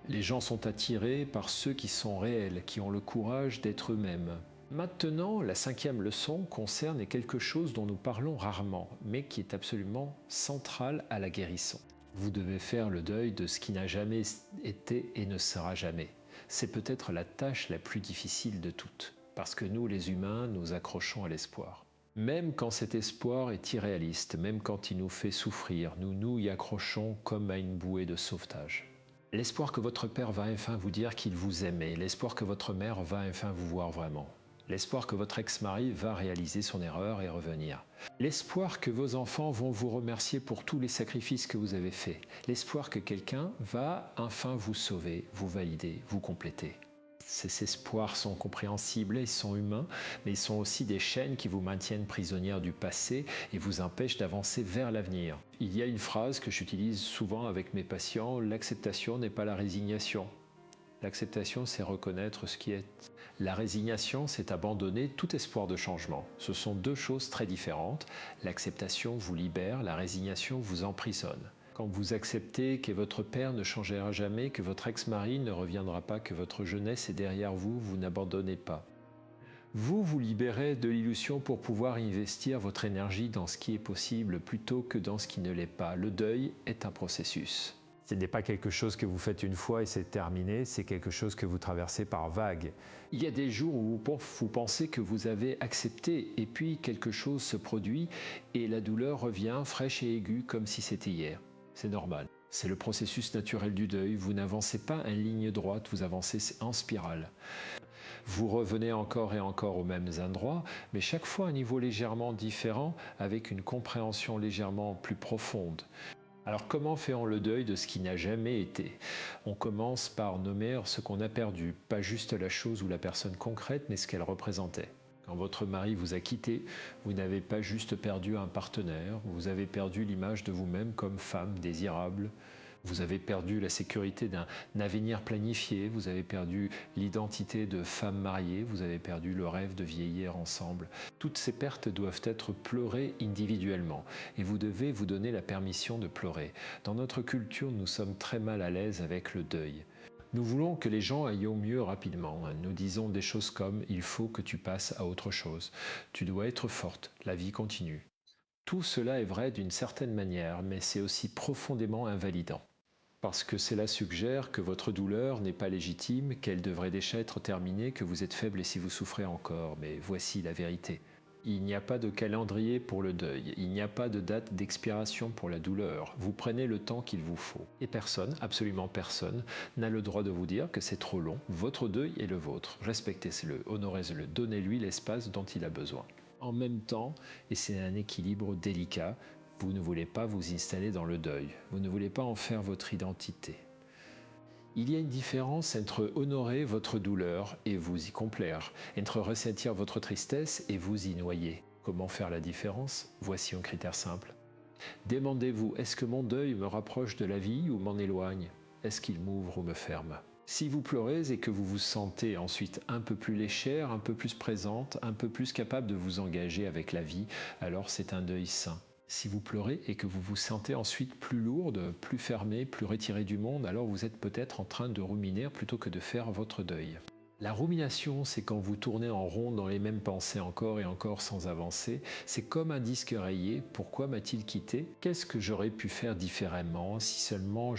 Les gens sont attirés par ceux qui sont réels, qui ont le courage d'être eux-mêmes. Maintenant, la 5e leçon concerne quelque chose dont nous parlons rarement, mais qui est absolument central à la guérison. Vous devez faire le deuil de ce qui n'a jamais été et ne sera jamais. C'est peut-être la tâche la plus difficile de toutes, parce que nous, les humains, nous accrochons à l'espoir. Même quand cet espoir est irréaliste, même quand il nous fait souffrir, nous nous y accrochons comme à une bouée de sauvetage. L'espoir que votre père va enfin vous dire qu'il vous aimait, l'espoir que votre mère va enfin vous voir vraiment, l'espoir que votre ex-mari va réaliser son erreur et revenir, l'espoir que vos enfants vont vous remercier pour tous les sacrifices que vous avez faits, l'espoir que quelqu'un va enfin vous sauver, vous valider, vous compléter. Ces espoirs sont compréhensibles, ils sont humains, mais ils sont aussi des chaînes qui vous maintiennent prisonnière du passé et vous empêchent d'avancer vers l'avenir. Il y a une phrase que j'utilise souvent avec mes patients, l'acceptation n'est pas la résignation. L'acceptation, c'est reconnaître ce qui est. La résignation, c'est abandonner tout espoir de changement. Ce sont deux choses très différentes. L'acceptation vous libère, la résignation vous emprisonne. Quand vous acceptez que votre père ne changera jamais, que votre ex-mari ne reviendra pas, que votre jeunesse est derrière vous, vous n'abandonnez pas. Vous vous libérez de l'illusion pour pouvoir investir votre énergie dans ce qui est possible plutôt que dans ce qui ne l'est pas. Le deuil est un processus. Ce n'est pas quelque chose que vous faites une fois et c'est terminé, c'est quelque chose que vous traversez par vagues. Il y a des jours où vous pensez que vous avez accepté et puis quelque chose se produit et la douleur revient fraîche et aiguë comme si c'était hier. C'est normal. C'est le processus naturel du deuil. Vous n'avancez pas en ligne droite, vous avancez en spirale. Vous revenez encore et encore aux mêmes endroits, mais chaque fois à un niveau légèrement différent, avec une compréhension légèrement plus profonde. Alors comment fait-on le deuil de ce qui n'a jamais été? On commence par nommer ce qu'on a perdu, pas juste la chose ou la personne concrète, mais ce qu'elle représentait. Quand votre mari vous a quitté, vous n'avez pas juste perdu un partenaire, vous avez perdu l'image de vous-même comme femme désirable, vous avez perdu la sécurité d'un avenir planifié, vous avez perdu l'identité de femme mariée, vous avez perdu le rêve de vieillir ensemble. Toutes ces pertes doivent être pleurées individuellement et vous devez vous donner la permission de pleurer. Dans notre culture, nous sommes très mal à l'aise avec le deuil. Nous voulons que les gens aillent au mieux rapidement. Nous disons des choses comme « il faut que tu passes à autre chose »,« tu dois être forte, la vie continue ». Tout cela est vrai d'une certaine manière, mais c'est aussi profondément invalidant. parce que cela suggère que votre douleur n'est pas légitime, qu'elle devrait déjà être terminée, que vous êtes faible et si vous souffrez encore. Mais voici la vérité. Il n'y a pas de calendrier pour le deuil, il n'y a pas de date d'expiration pour la douleur. Vous prenez le temps qu'il vous faut. Et personne, absolument personne, n'a le droit de vous dire que c'est trop long. Votre deuil est le vôtre. Respectez-le, honorez-le, donnez-lui l'espace dont il a besoin. En même temps, et c'est un équilibre délicat, vous ne voulez pas vous installer dans le deuil. Vous ne voulez pas en faire votre identité. Il y a une différence entre honorer votre douleur et vous y complaire, entre ressentir votre tristesse et vous y noyer. Comment faire la différence? Voici un critère simple. Demandez-vous, est-ce que mon deuil me rapproche de la vie ou m'en éloigne? Est-ce qu'il m'ouvre ou me ferme? Si vous pleurez et que vous vous sentez ensuite un peu plus légère, un peu plus présente, un peu plus capable de vous engager avec la vie, alors c'est un deuil sain. Si vous pleurez et que vous vous sentez ensuite plus lourde, plus fermée, plus retirée du monde, alors vous êtes peut-être en train de ruminer plutôt que de faire votre deuil. La rumination, c'est quand vous tournez en rond dans les mêmes pensées encore et encore sans avancer. C'est comme un disque rayé. Pourquoi m'a-t-il quitté? Qu'est-ce que j'aurais pu faire différemment si seulement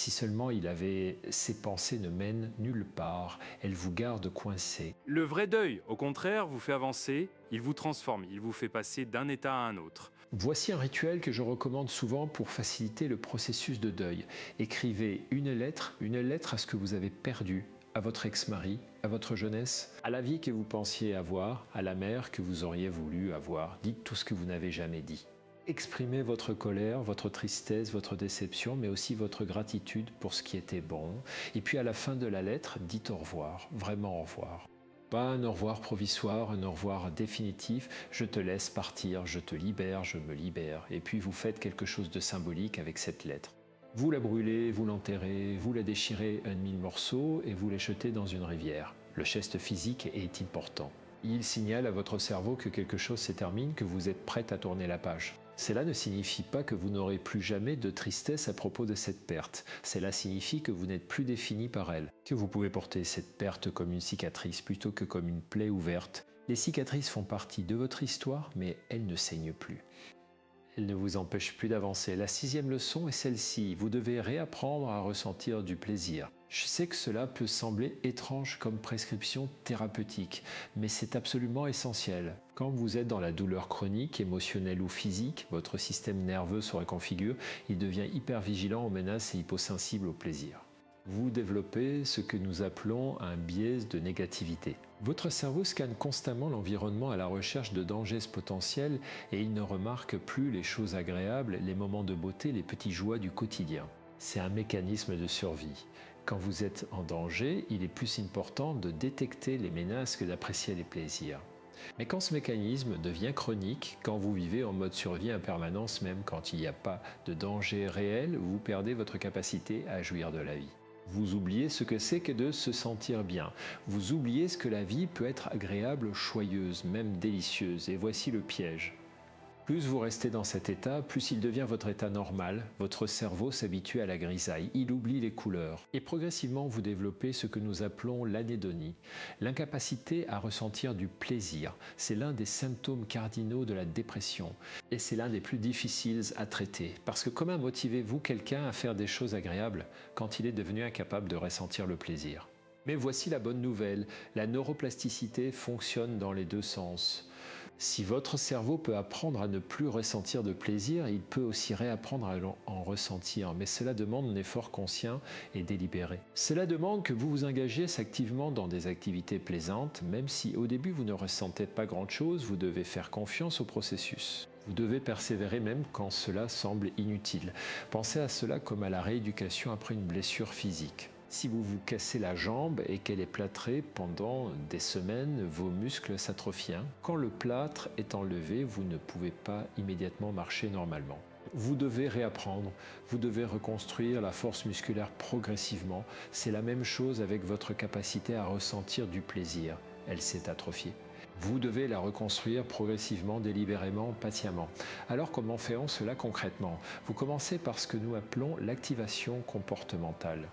ces pensées ne mènent nulle part. Elles vous gardent coincé. Le vrai deuil, au contraire, vous fait avancer, il vous transforme, il vous fait passer d'un état à un autre. Voici un rituel que je recommande souvent pour faciliter le processus de deuil. Écrivez une lettre à ce que vous avez perdu, à votre ex-mari, à votre jeunesse, à la vie que vous pensiez avoir, à la mère que vous auriez voulu avoir. Dites tout ce que vous n'avez jamais dit. Exprimez votre colère, votre tristesse, votre déception, mais aussi votre gratitude pour ce qui était bon. Et puis à la fin de la lettre, dites au revoir, vraiment au revoir. Pas un au revoir provisoire, un au revoir définitif, je te laisse partir, je te libère, je me libère. Et puis vous faites quelque chose de symbolique avec cette lettre. Vous la brûlez, vous l'enterrez, vous la déchirez en 1000 morceaux et vous la jetez dans une rivière. Le geste physique est important. Il signale à votre cerveau que quelque chose se termine, que vous êtes prête à tourner la page. Cela ne signifie pas que vous n'aurez plus jamais de tristesse à propos de cette perte. Cela signifie que vous n'êtes plus défini par elle, que vous pouvez porter cette perte comme une cicatrice plutôt que comme une plaie ouverte. Les cicatrices font partie de votre histoire, mais elles ne saignent plus. Elle ne vous empêche plus d'avancer. La 6e leçon est celle-ci. Vous devez réapprendre à ressentir du plaisir. Je sais que cela peut sembler étrange comme prescription thérapeutique, mais c'est absolument essentiel. Quand vous êtes dans la douleur chronique, émotionnelle ou physique, votre système nerveux se reconfigure, il devient hyper vigilant aux menaces et hyposensible au plaisir. Vous développez ce que nous appelons un biais de négativité. Votre cerveau scanne constamment l'environnement à la recherche de dangers potentiels et il ne remarque plus les choses agréables, les moments de beauté, les petites joies du quotidien. C'est un mécanisme de survie. Quand vous êtes en danger, il est plus important de détecter les menaces que d'apprécier les plaisirs. Mais quand ce mécanisme devient chronique, quand vous vivez en mode survie en permanence, même quand il n'y a pas de danger réel, vous perdez votre capacité à jouir de la vie. Vous oubliez ce que c'est que de se sentir bien. Vous oubliez ce que la vie peut être agréable, joyeuse, même délicieuse. Et voici le piège. Plus vous restez dans cet état, plus il devient votre état normal. Votre cerveau s'habitue à la grisaille, il oublie les couleurs. Et progressivement, vous développez ce que nous appelons l'anédonie, l'incapacité à ressentir du plaisir. C'est l'un des symptômes cardinaux de la dépression. Et c'est l'un des plus difficiles à traiter. Parce que comment motivez-vous quelqu'un à faire des choses agréables quand il est devenu incapable de ressentir le plaisir? Mais voici la bonne nouvelle, la neuroplasticité fonctionne dans les deux sens. Si votre cerveau peut apprendre à ne plus ressentir de plaisir, il peut aussi réapprendre à en ressentir, mais cela demande un effort conscient et délibéré. Cela demande que vous vous engagiez activement dans des activités plaisantes, même si au début vous ne ressentez pas grand-chose, vous devez faire confiance au processus. Vous devez persévérer même quand cela semble inutile. Pensez à cela comme à la rééducation après une blessure physique. Si vous vous cassez la jambe et qu'elle est plâtrée pendant des semaines, vos muscles s'atrophient. Quand le plâtre est enlevé, vous ne pouvez pas immédiatement marcher normalement. Vous devez réapprendre, vous devez reconstruire la force musculaire progressivement. C'est la même chose avec votre capacité à ressentir du plaisir. Elle s'est atrophiée. Vous devez la reconstruire progressivement, délibérément, patiemment. Alors comment fait-on cela concrètement? Vous commencez par ce que nous appelons l'activation comportementale.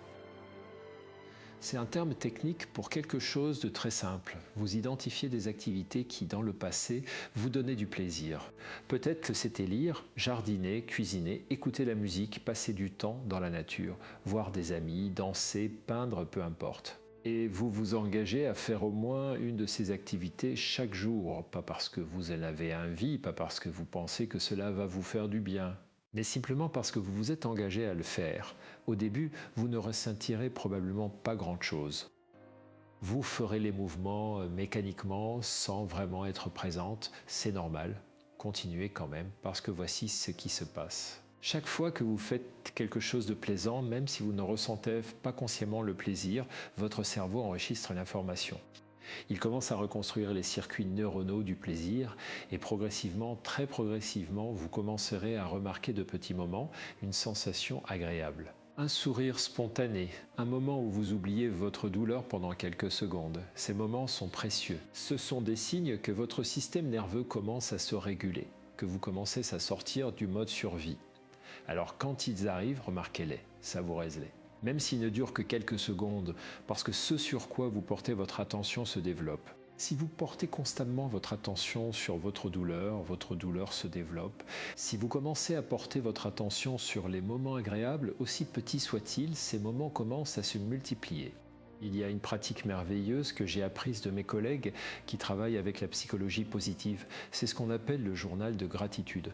C'est un terme technique pour quelque chose de très simple. Vous identifiez des activités qui, dans le passé, vous donnaient du plaisir. Peut-être que c'était lire, jardiner, cuisiner, écouter la musique, passer du temps dans la nature, voir des amis, danser, peindre, peu importe. Et vous vous engagez à faire au moins une de ces activités chaque jour, pas parce que vous en avez envie, pas parce que vous pensez que cela va vous faire du bien, mais simplement parce que vous vous êtes engagé à le faire. Au début, vous ne ressentirez probablement pas grand-chose. Vous ferez les mouvements mécaniquement sans vraiment être présente, c'est normal. Continuez quand même parce que voici ce qui se passe. Chaque fois que vous faites quelque chose de plaisant, même si vous ne ressentez pas consciemment le plaisir, votre cerveau enregistre l'information. Il commence à reconstruire les circuits neuronaux du plaisir et progressivement, très progressivement, vous commencerez à remarquer de petits moments une sensation agréable. Un sourire spontané, un moment où vous oubliez votre douleur pendant quelques secondes. Ces moments sont précieux. Ce sont des signes que votre système nerveux commence à se réguler, que vous commencez à sortir du mode survie. Alors quand ils arrivent, remarquez-les, savourez-les. Même s'ils ne durent que quelques secondes, parce que ce sur quoi vous portez votre attention se développe. Si vous portez constamment votre attention sur votre douleur se développe. Si vous commencez à porter votre attention sur les moments agréables, aussi petits soient-ils, ces moments commencent à se multiplier. Il y a une pratique merveilleuse que j'ai apprise de mes collègues qui travaillent avec la psychologie positive. C'est ce qu'on appelle le journal de gratitude.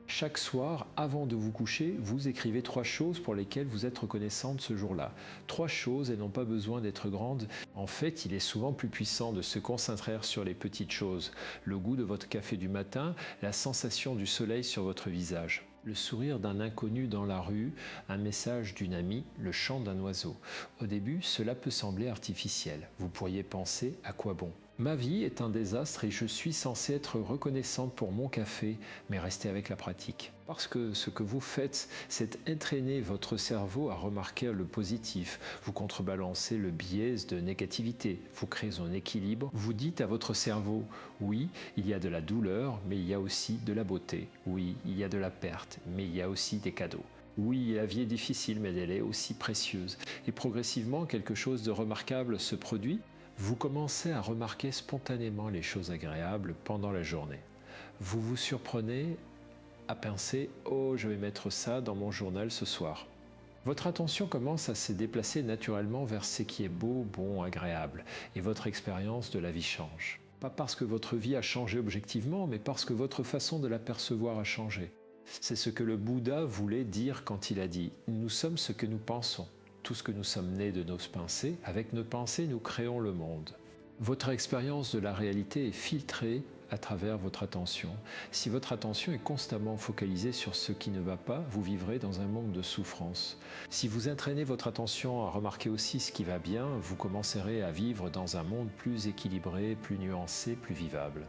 Chaque soir, avant de vous coucher, vous écrivez 3 choses pour lesquelles vous êtes reconnaissante ce jour-là. 3 choses, elles n'ont pas besoin d'être grandes. En fait, il est souvent plus puissant de se concentrer sur les petites choses. Le goût de votre café du matin, la sensation du soleil sur votre visage. Le sourire d'un inconnu dans la rue, un message d'une amie, le chant d'un oiseau. Au début, cela peut sembler artificiel. Vous pourriez penser à quoi bon ? Ma vie est un désastre et je suis censée être reconnaissante pour mon café, mais restez avec la pratique. Parce que ce que vous faites, c'est entraîner votre cerveau à remarquer le positif. Vous contrebalancez le biais de négativité. Vous créez un équilibre. Vous dites à votre cerveau, oui, il y a de la douleur, mais il y a aussi de la beauté. Oui, il y a de la perte, mais il y a aussi des cadeaux. Oui, la vie est difficile, mais elle est aussi précieuse. Et progressivement, quelque chose de remarquable se produit. Vous commencez à remarquer spontanément les choses agréables pendant la journée. Vous vous surprenez à penser « Oh, je vais mettre ça dans mon journal ce soir ». Votre attention commence à se déplacer naturellement vers ce qui est beau, bon, agréable, et votre expérience de la vie change. Pas parce que votre vie a changé objectivement, mais parce que votre façon de la percevoir a changé. C'est ce que le Bouddha voulait dire quand il a dit « Nous sommes ce que nous pensons ». Tout ce que nous sommes nés de nos pensées, avec nos pensées, nous créons le monde. Votre expérience de la réalité est filtrée à travers votre attention. Si votre attention est constamment focalisée sur ce qui ne va pas, vous vivrez dans un monde de souffrance. Si vous entraînez votre attention à remarquer aussi ce qui va bien, vous commencerez à vivre dans un monde plus équilibré, plus nuancé, plus vivable.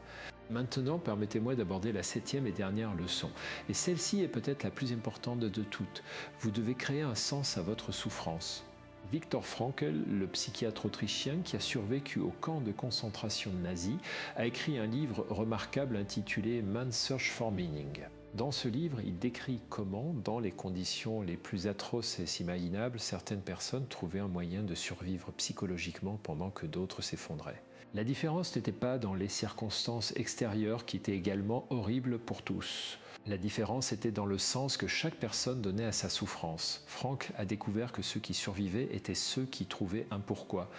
Maintenant, permettez-moi d'aborder la 7e et dernière leçon. Et celle-ci est peut-être la plus importante de toutes. Vous devez créer un sens à votre souffrance. Viktor Frankl, le psychiatre autrichien qui a survécu au camp de concentration nazi, a écrit un livre remarquable intitulé Man's Search for Meaning. Dans ce livre, il décrit comment, dans les conditions les plus atroces et imaginables, certaines personnes trouvaient un moyen de survivre psychologiquement pendant que d'autres s'effondraient. La différence n'était pas dans les circonstances extérieures qui étaient également horribles pour tous. La différence était dans le sens que chaque personne donnait à sa souffrance. Frank a découvert que ceux qui survivaient étaient ceux qui trouvaient un pourquoi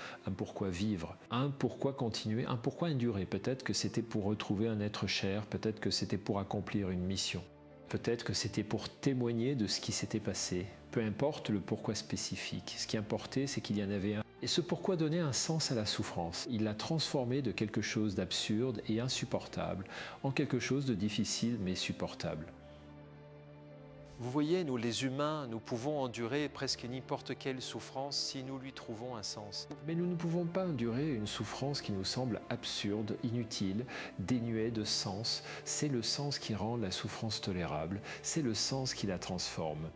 vivre, un pourquoi continuer, un pourquoi endurer. Peut-être que c'était pour retrouver un être cher, peut-être que c'était pour accomplir une mission. Peut-être que c'était pour témoigner de ce qui s'était passé. Peu importe le pourquoi spécifique. Ce qui importait, c'est qu'il y en avait un. Et ce pourquoi donnait un sens à la souffrance. Il l'a transformé de quelque chose d'absurde et insupportable en quelque chose de difficile mais supportable. Vous voyez, nous les humains, nous pouvons endurer presque n'importe quelle souffrance si nous lui trouvons un sens. Mais nous ne pouvons pas endurer une souffrance qui nous semble absurde, inutile, dénuée de sens. C'est le sens qui rend la souffrance tolérable, c'est le sens qui la transforme.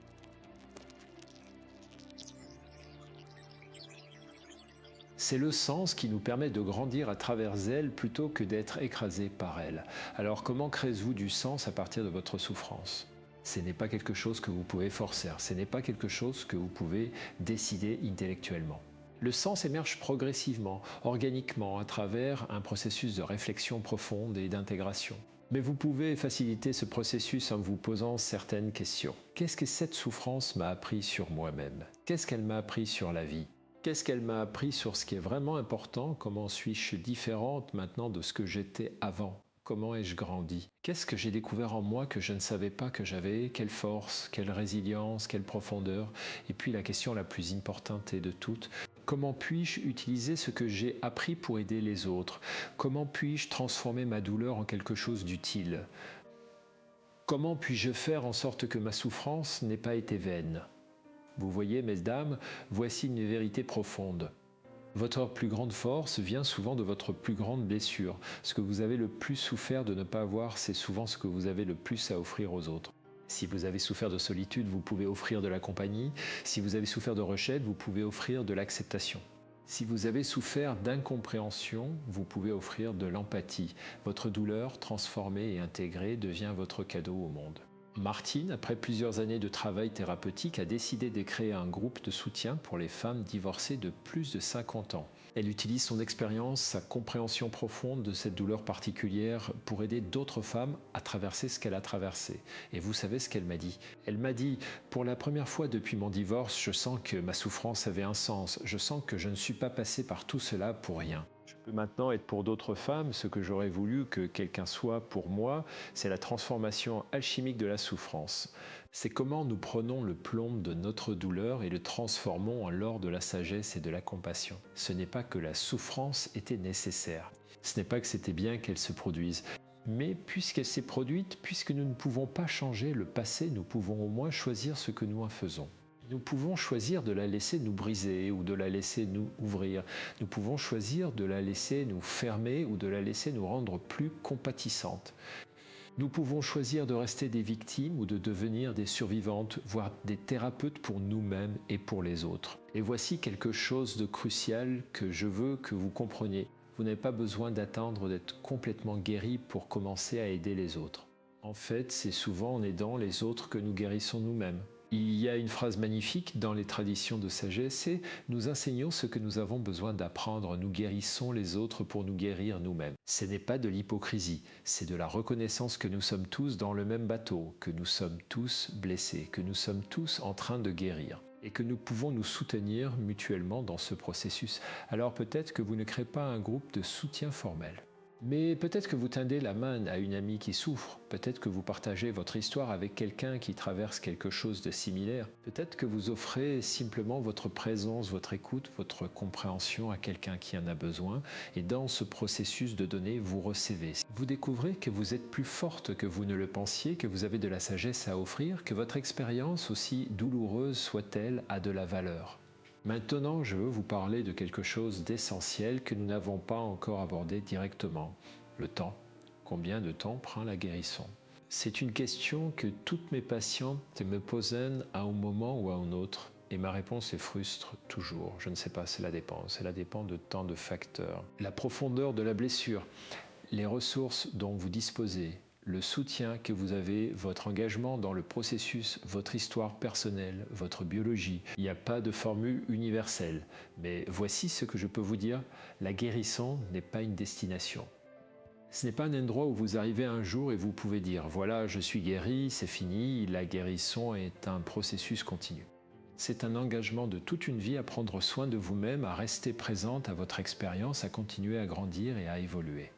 C'est le sens qui nous permet de grandir à travers elle plutôt que d'être écrasé par elle. Alors comment créez-vous du sens à partir de votre souffrance ? Ce n'est pas quelque chose que vous pouvez forcer, ce n'est pas quelque chose que vous pouvez décider intellectuellement. Le sens émerge progressivement, organiquement, à travers un processus de réflexion profonde et d'intégration. Mais vous pouvez faciliter ce processus en vous posant certaines questions. Qu'est-ce que cette souffrance m'a appris sur moi-même? Qu'est-ce qu'elle m'a appris sur la vie? Qu'est-ce qu'elle m'a appris sur ce qui est vraiment important? Comment suis-je différente maintenant de ce que j'étais avant? Comment ai-je grandi? Qu'est-ce que j'ai découvert en moi que je ne savais pas que j'avais? Quelle force, quelle résilience, quelle profondeur? Et puis la question la plus importante de toutes, comment puis-je utiliser ce que j'ai appris pour aider les autres? Comment puis-je transformer ma douleur en quelque chose d'utile? Comment puis-je faire en sorte que ma souffrance n'ait pas été vaine? Vous voyez, mesdames, voici une vérité profonde. Votre plus grande force vient souvent de votre plus grande blessure. Ce que vous avez le plus souffert de ne pas avoir, c'est souvent ce que vous avez le plus à offrir aux autres. Si vous avez souffert de solitude, vous pouvez offrir de la compagnie. Si vous avez souffert de rejet, vous pouvez offrir de l'acceptation. Si vous avez souffert d'incompréhension, vous pouvez offrir de l'empathie. Votre douleur, transformée et intégrée, devient votre cadeau au monde. Martine, après plusieurs années de travail thérapeutique, a décidé de créer un groupe de soutien pour les femmes divorcées de plus de 50 ans. Elle utilise son expérience, sa compréhension profonde de cette douleur particulière pour aider d'autres femmes à traverser ce qu'elle a traversé. Et vous savez ce qu'elle m'a dit? Elle m'a dit « Pour la première fois depuis mon divorce, je sens que ma souffrance avait un sens. Je sens que je ne suis pas passée par tout cela pour rien. » Je peux maintenant être pour d'autres femmes ce que j'aurais voulu que quelqu'un soit pour moi, c'est la transformation alchimique de la souffrance. C'est comment nous prenons le plomb de notre douleur et le transformons en l'or de la sagesse et de la compassion. Ce n'est pas que la souffrance était nécessaire. Ce n'est pas que c'était bien qu'elle se produise. Mais puisqu'elle s'est produite, puisque nous ne pouvons pas changer le passé, nous pouvons au moins choisir ce que nous en faisons. Nous pouvons choisir de la laisser nous briser ou de la laisser nous ouvrir. Nous pouvons choisir de la laisser nous fermer ou de la laisser nous rendre plus compatissante. Nous pouvons choisir de rester des victimes ou de devenir des survivantes, voire des thérapeutes pour nous-mêmes et pour les autres. Et voici quelque chose de crucial que je veux que vous compreniez. Vous n'avez pas besoin d'attendre d'être complètement guéri pour commencer à aider les autres. En fait, c'est souvent en aidant les autres que nous guérissons nous-mêmes. Il y a une phrase magnifique dans les traditions de sagesse, c'est « Nous enseignons ce que nous avons besoin d'apprendre, nous guérissons les autres pour nous guérir nous-mêmes ». Ce n'est pas de l'hypocrisie, c'est de la reconnaissance que nous sommes tous dans le même bateau, que nous sommes tous blessés, que nous sommes tous en train de guérir et que nous pouvons nous soutenir mutuellement dans ce processus. Alors peut-être que vous ne créez pas un groupe de soutien formel. Mais peut-être que vous tendez la main à une amie qui souffre, peut-être que vous partagez votre histoire avec quelqu'un qui traverse quelque chose de similaire, peut-être que vous offrez simplement votre présence, votre écoute, votre compréhension à quelqu'un qui en a besoin, et dans ce processus de donner, vous recevez. Vous découvrez que vous êtes plus forte que vous ne le pensiez, que vous avez de la sagesse à offrir, que votre expérience, aussi douloureuse soit-elle, a de la valeur. Maintenant, je veux vous parler de quelque chose d'essentiel que nous n'avons pas encore abordé directement, le temps. Combien de temps prend la guérison? C'est une question que toutes mes patientes me posent à un moment ou à un autre, et ma réponse est frustre toujours. Je ne sais pas, cela dépend de tant de facteurs. La profondeur de la blessure, les ressources dont vous disposez, le soutien que vous avez, votre engagement dans le processus, votre histoire personnelle, votre biologie. Il n'y a pas de formule universelle, mais voici ce que je peux vous dire, la guérison n'est pas une destination. Ce n'est pas un endroit où vous arrivez un jour et vous pouvez dire « voilà, je suis guéri, c'est fini », la guérison est un processus continu. C'est un engagement de toute une vie à prendre soin de vous-même, à rester présente à votre expérience, à continuer à grandir et à évoluer.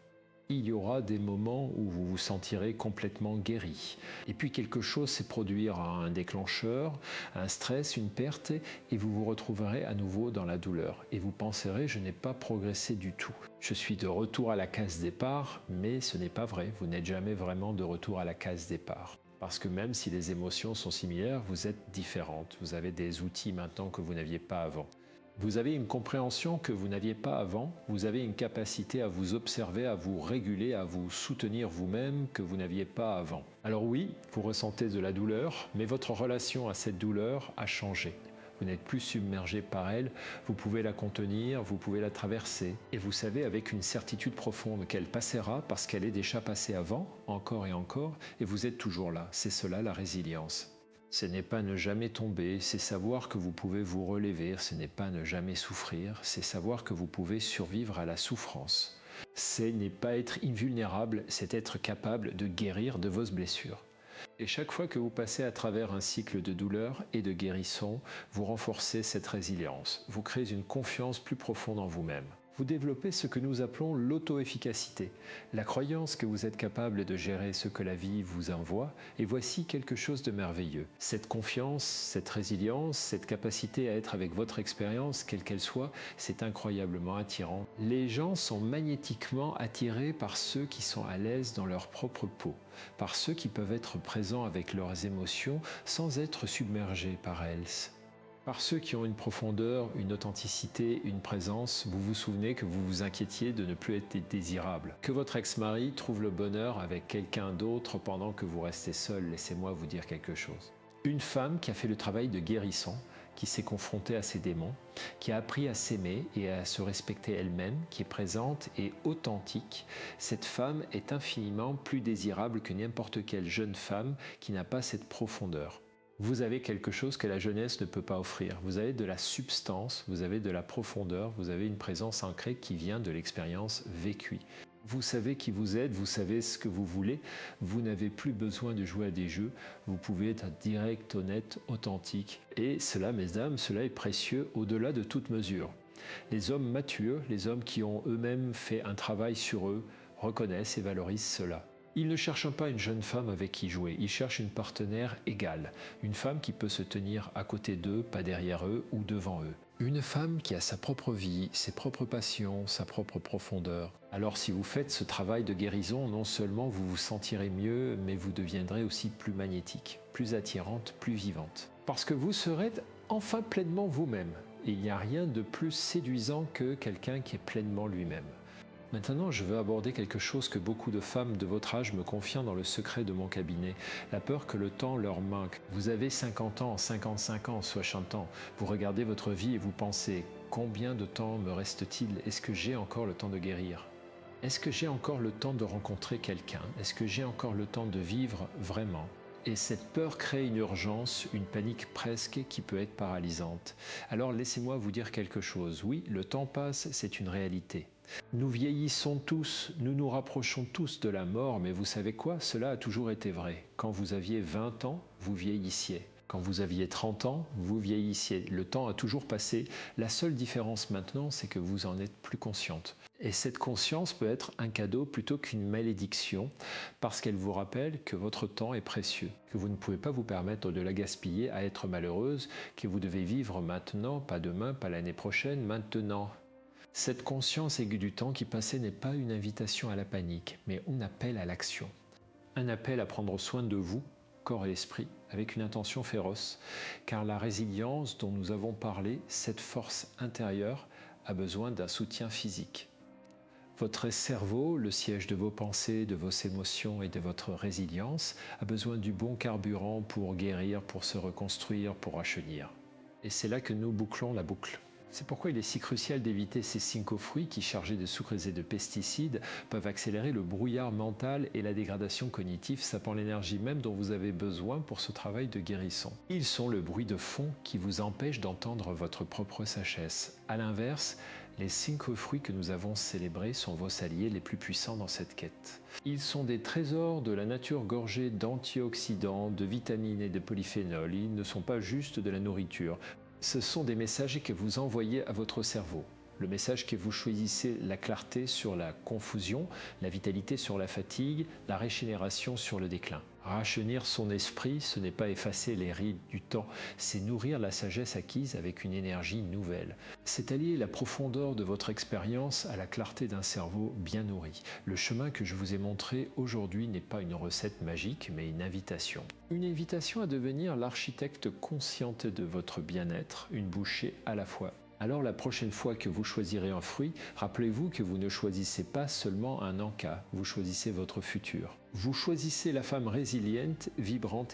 Il y aura des moments où vous vous sentirez complètement guéri. Et puis quelque chose s'est produire un déclencheur, un stress, une perte, et vous vous retrouverez à nouveau dans la douleur. Et vous penserez, je n'ai pas progressé du tout. Je suis de retour à la case départ, mais ce n'est pas vrai. Vous n'êtes jamais vraiment de retour à la case départ. Parce que même si les émotions sont similaires, vous êtes différentes. Vous avez des outils maintenant que vous n'aviez pas avant. Vous avez une compréhension que vous n'aviez pas avant, vous avez une capacité à vous observer, à vous réguler, à vous soutenir vous-même que vous n'aviez pas avant. Alors oui, vous ressentez de la douleur, mais votre relation à cette douleur a changé. Vous n'êtes plus submergé par elle, vous pouvez la contenir, vous pouvez la traverser. Et vous savez avec une certitude profonde qu'elle passera parce qu'elle est déjà passée avant, encore et encore, et vous êtes toujours là. C'est cela la résilience. Ce n'est pas ne jamais tomber, c'est savoir que vous pouvez vous relever, ce n'est pas ne jamais souffrir, c'est savoir que vous pouvez survivre à la souffrance. Ce n'est pas être invulnérable, c'est être capable de guérir de vos blessures. Et chaque fois que vous passez à travers un cycle de douleur et de guérison, vous renforcez cette résilience, vous créez une confiance plus profonde en vous-même. Vous développez ce que nous appelons l'auto-efficacité, la croyance que vous êtes capable de gérer ce que la vie vous envoie, et voici quelque chose de merveilleux. Cette confiance, cette résilience, cette capacité à être avec votre expérience, quelle qu'elle soit, c'est incroyablement attirant. Les gens sont magnétiquement attirés par ceux qui sont à l'aise dans leur propre peau, par ceux qui peuvent être présents avec leurs émotions sans être submergés par elles. Par ceux qui ont une profondeur, une authenticité, une présence, vous vous souvenez que vous vous inquiétiez de ne plus être désirable. Que votre ex-mari trouve le bonheur avec quelqu'un d'autre pendant que vous restez seul, laissez-moi vous dire quelque chose. Une femme qui a fait le travail de guérison, qui s'est confrontée à ses démons, qui a appris à s'aimer et à se respecter elle-même, qui est présente et authentique, cette femme est infiniment plus désirable que n'importe quelle jeune femme qui n'a pas cette profondeur. Vous avez quelque chose que la jeunesse ne peut pas offrir. Vous avez de la substance, vous avez de la profondeur, vous avez une présence ancrée qui vient de l'expérience vécue. Vous savez qui vous êtes, vous savez ce que vous voulez, vous n'avez plus besoin de jouer à des jeux, vous pouvez être direct, honnête, authentique. Et cela, mesdames, cela est précieux au-delà de toute mesure. Les hommes matures, les hommes qui ont eux-mêmes fait un travail sur eux, reconnaissent et valorisent cela. Ils ne cherchent pas une jeune femme avec qui jouer, ils cherchent une partenaire égale, une femme qui peut se tenir à côté d'eux, pas derrière eux ou devant eux. Une femme qui a sa propre vie, ses propres passions, sa propre profondeur. Alors si vous faites ce travail de guérison, non seulement vous vous sentirez mieux, mais vous deviendrez aussi plus magnétique, plus attirante, plus vivante. Parce que vous serez enfin pleinement vous-même. Et il n'y a rien de plus séduisant que quelqu'un qui est pleinement lui-même. Maintenant, je veux aborder quelque chose que beaucoup de femmes de votre âge me confient dans le secret de mon cabinet, la peur que le temps leur manque. Vous avez 50 ans, 55 ans, 60 ans, vous regardez votre vie et vous pensez « Combien de temps me reste-t-il? Est-ce que j'ai encore le temps de guérir? Est-ce que j'ai encore le temps de rencontrer quelqu'un? Est-ce que j'ai encore le temps de vivre vraiment ?» Et cette peur crée une urgence, une panique presque qui peut être paralysante. Alors laissez-moi vous dire quelque chose. Oui, le temps passe, c'est une réalité. Nous vieillissons tous, nous nous rapprochons tous de la mort, mais vous savez quoi? Cela a toujours été vrai. Quand vous aviez 20 ans, vous vieillissiez. Quand vous aviez 30 ans, vous vieillissiez. Le temps a toujours passé. La seule différence maintenant, c'est que vous en êtes plus consciente. Et cette conscience peut être un cadeau plutôt qu'une malédiction, parce qu'elle vous rappelle que votre temps est précieux, que vous ne pouvez pas vous permettre de la gaspiller à être malheureuse, que vous devez vivre maintenant, pas demain, pas l'année prochaine, maintenant. Cette conscience aiguë du temps qui passait n'est pas une invitation à la panique, mais un appel à l'action. Un appel à prendre soin de vous, corps et esprit, avec une intention féroce, car la résilience dont nous avons parlé, cette force intérieure, a besoin d'un soutien physique. Votre cerveau, le siège de vos pensées, de vos émotions et de votre résilience, a besoin du bon carburant pour guérir, pour se reconstruire, pour rajeunir. Et c'est là que nous bouclons la boucle. C'est pourquoi il est si crucial d'éviter ces 5 fruits qui, chargés de sucres et de pesticides, peuvent accélérer le brouillard mental et la dégradation cognitive, sapant l'énergie même dont vous avez besoin pour ce travail de guérison. Ils sont le bruit de fond qui vous empêche d'entendre votre propre sagesse. À l'inverse, les 5 fruits que nous avons célébrés sont vos alliés les plus puissants dans cette quête. Ils sont des trésors de la nature gorgés d'antioxydants, de vitamines et de polyphénols. Ils ne sont pas juste de la nourriture. Ce sont des messages que vous envoyez à votre cerveau. Le message que vous choisissez la clarté sur la confusion, la vitalité sur la fatigue, la régénération sur le déclin. Rajeunir son esprit, ce n'est pas effacer les rides du temps, c'est nourrir la sagesse acquise avec une énergie nouvelle. C'est allier la profondeur de votre expérience à la clarté d'un cerveau bien nourri. Le chemin que je vous ai montré aujourd'hui n'est pas une recette magique, mais une invitation. Une invitation à devenir l'architecte consciente de votre bien-être, une bouchée à la fois. Alors la prochaine fois que vous choisirez un fruit, rappelez-vous que vous ne choisissez pas seulement un encas, vous choisissez votre futur. Vous choisissez la femme résiliente, vibrante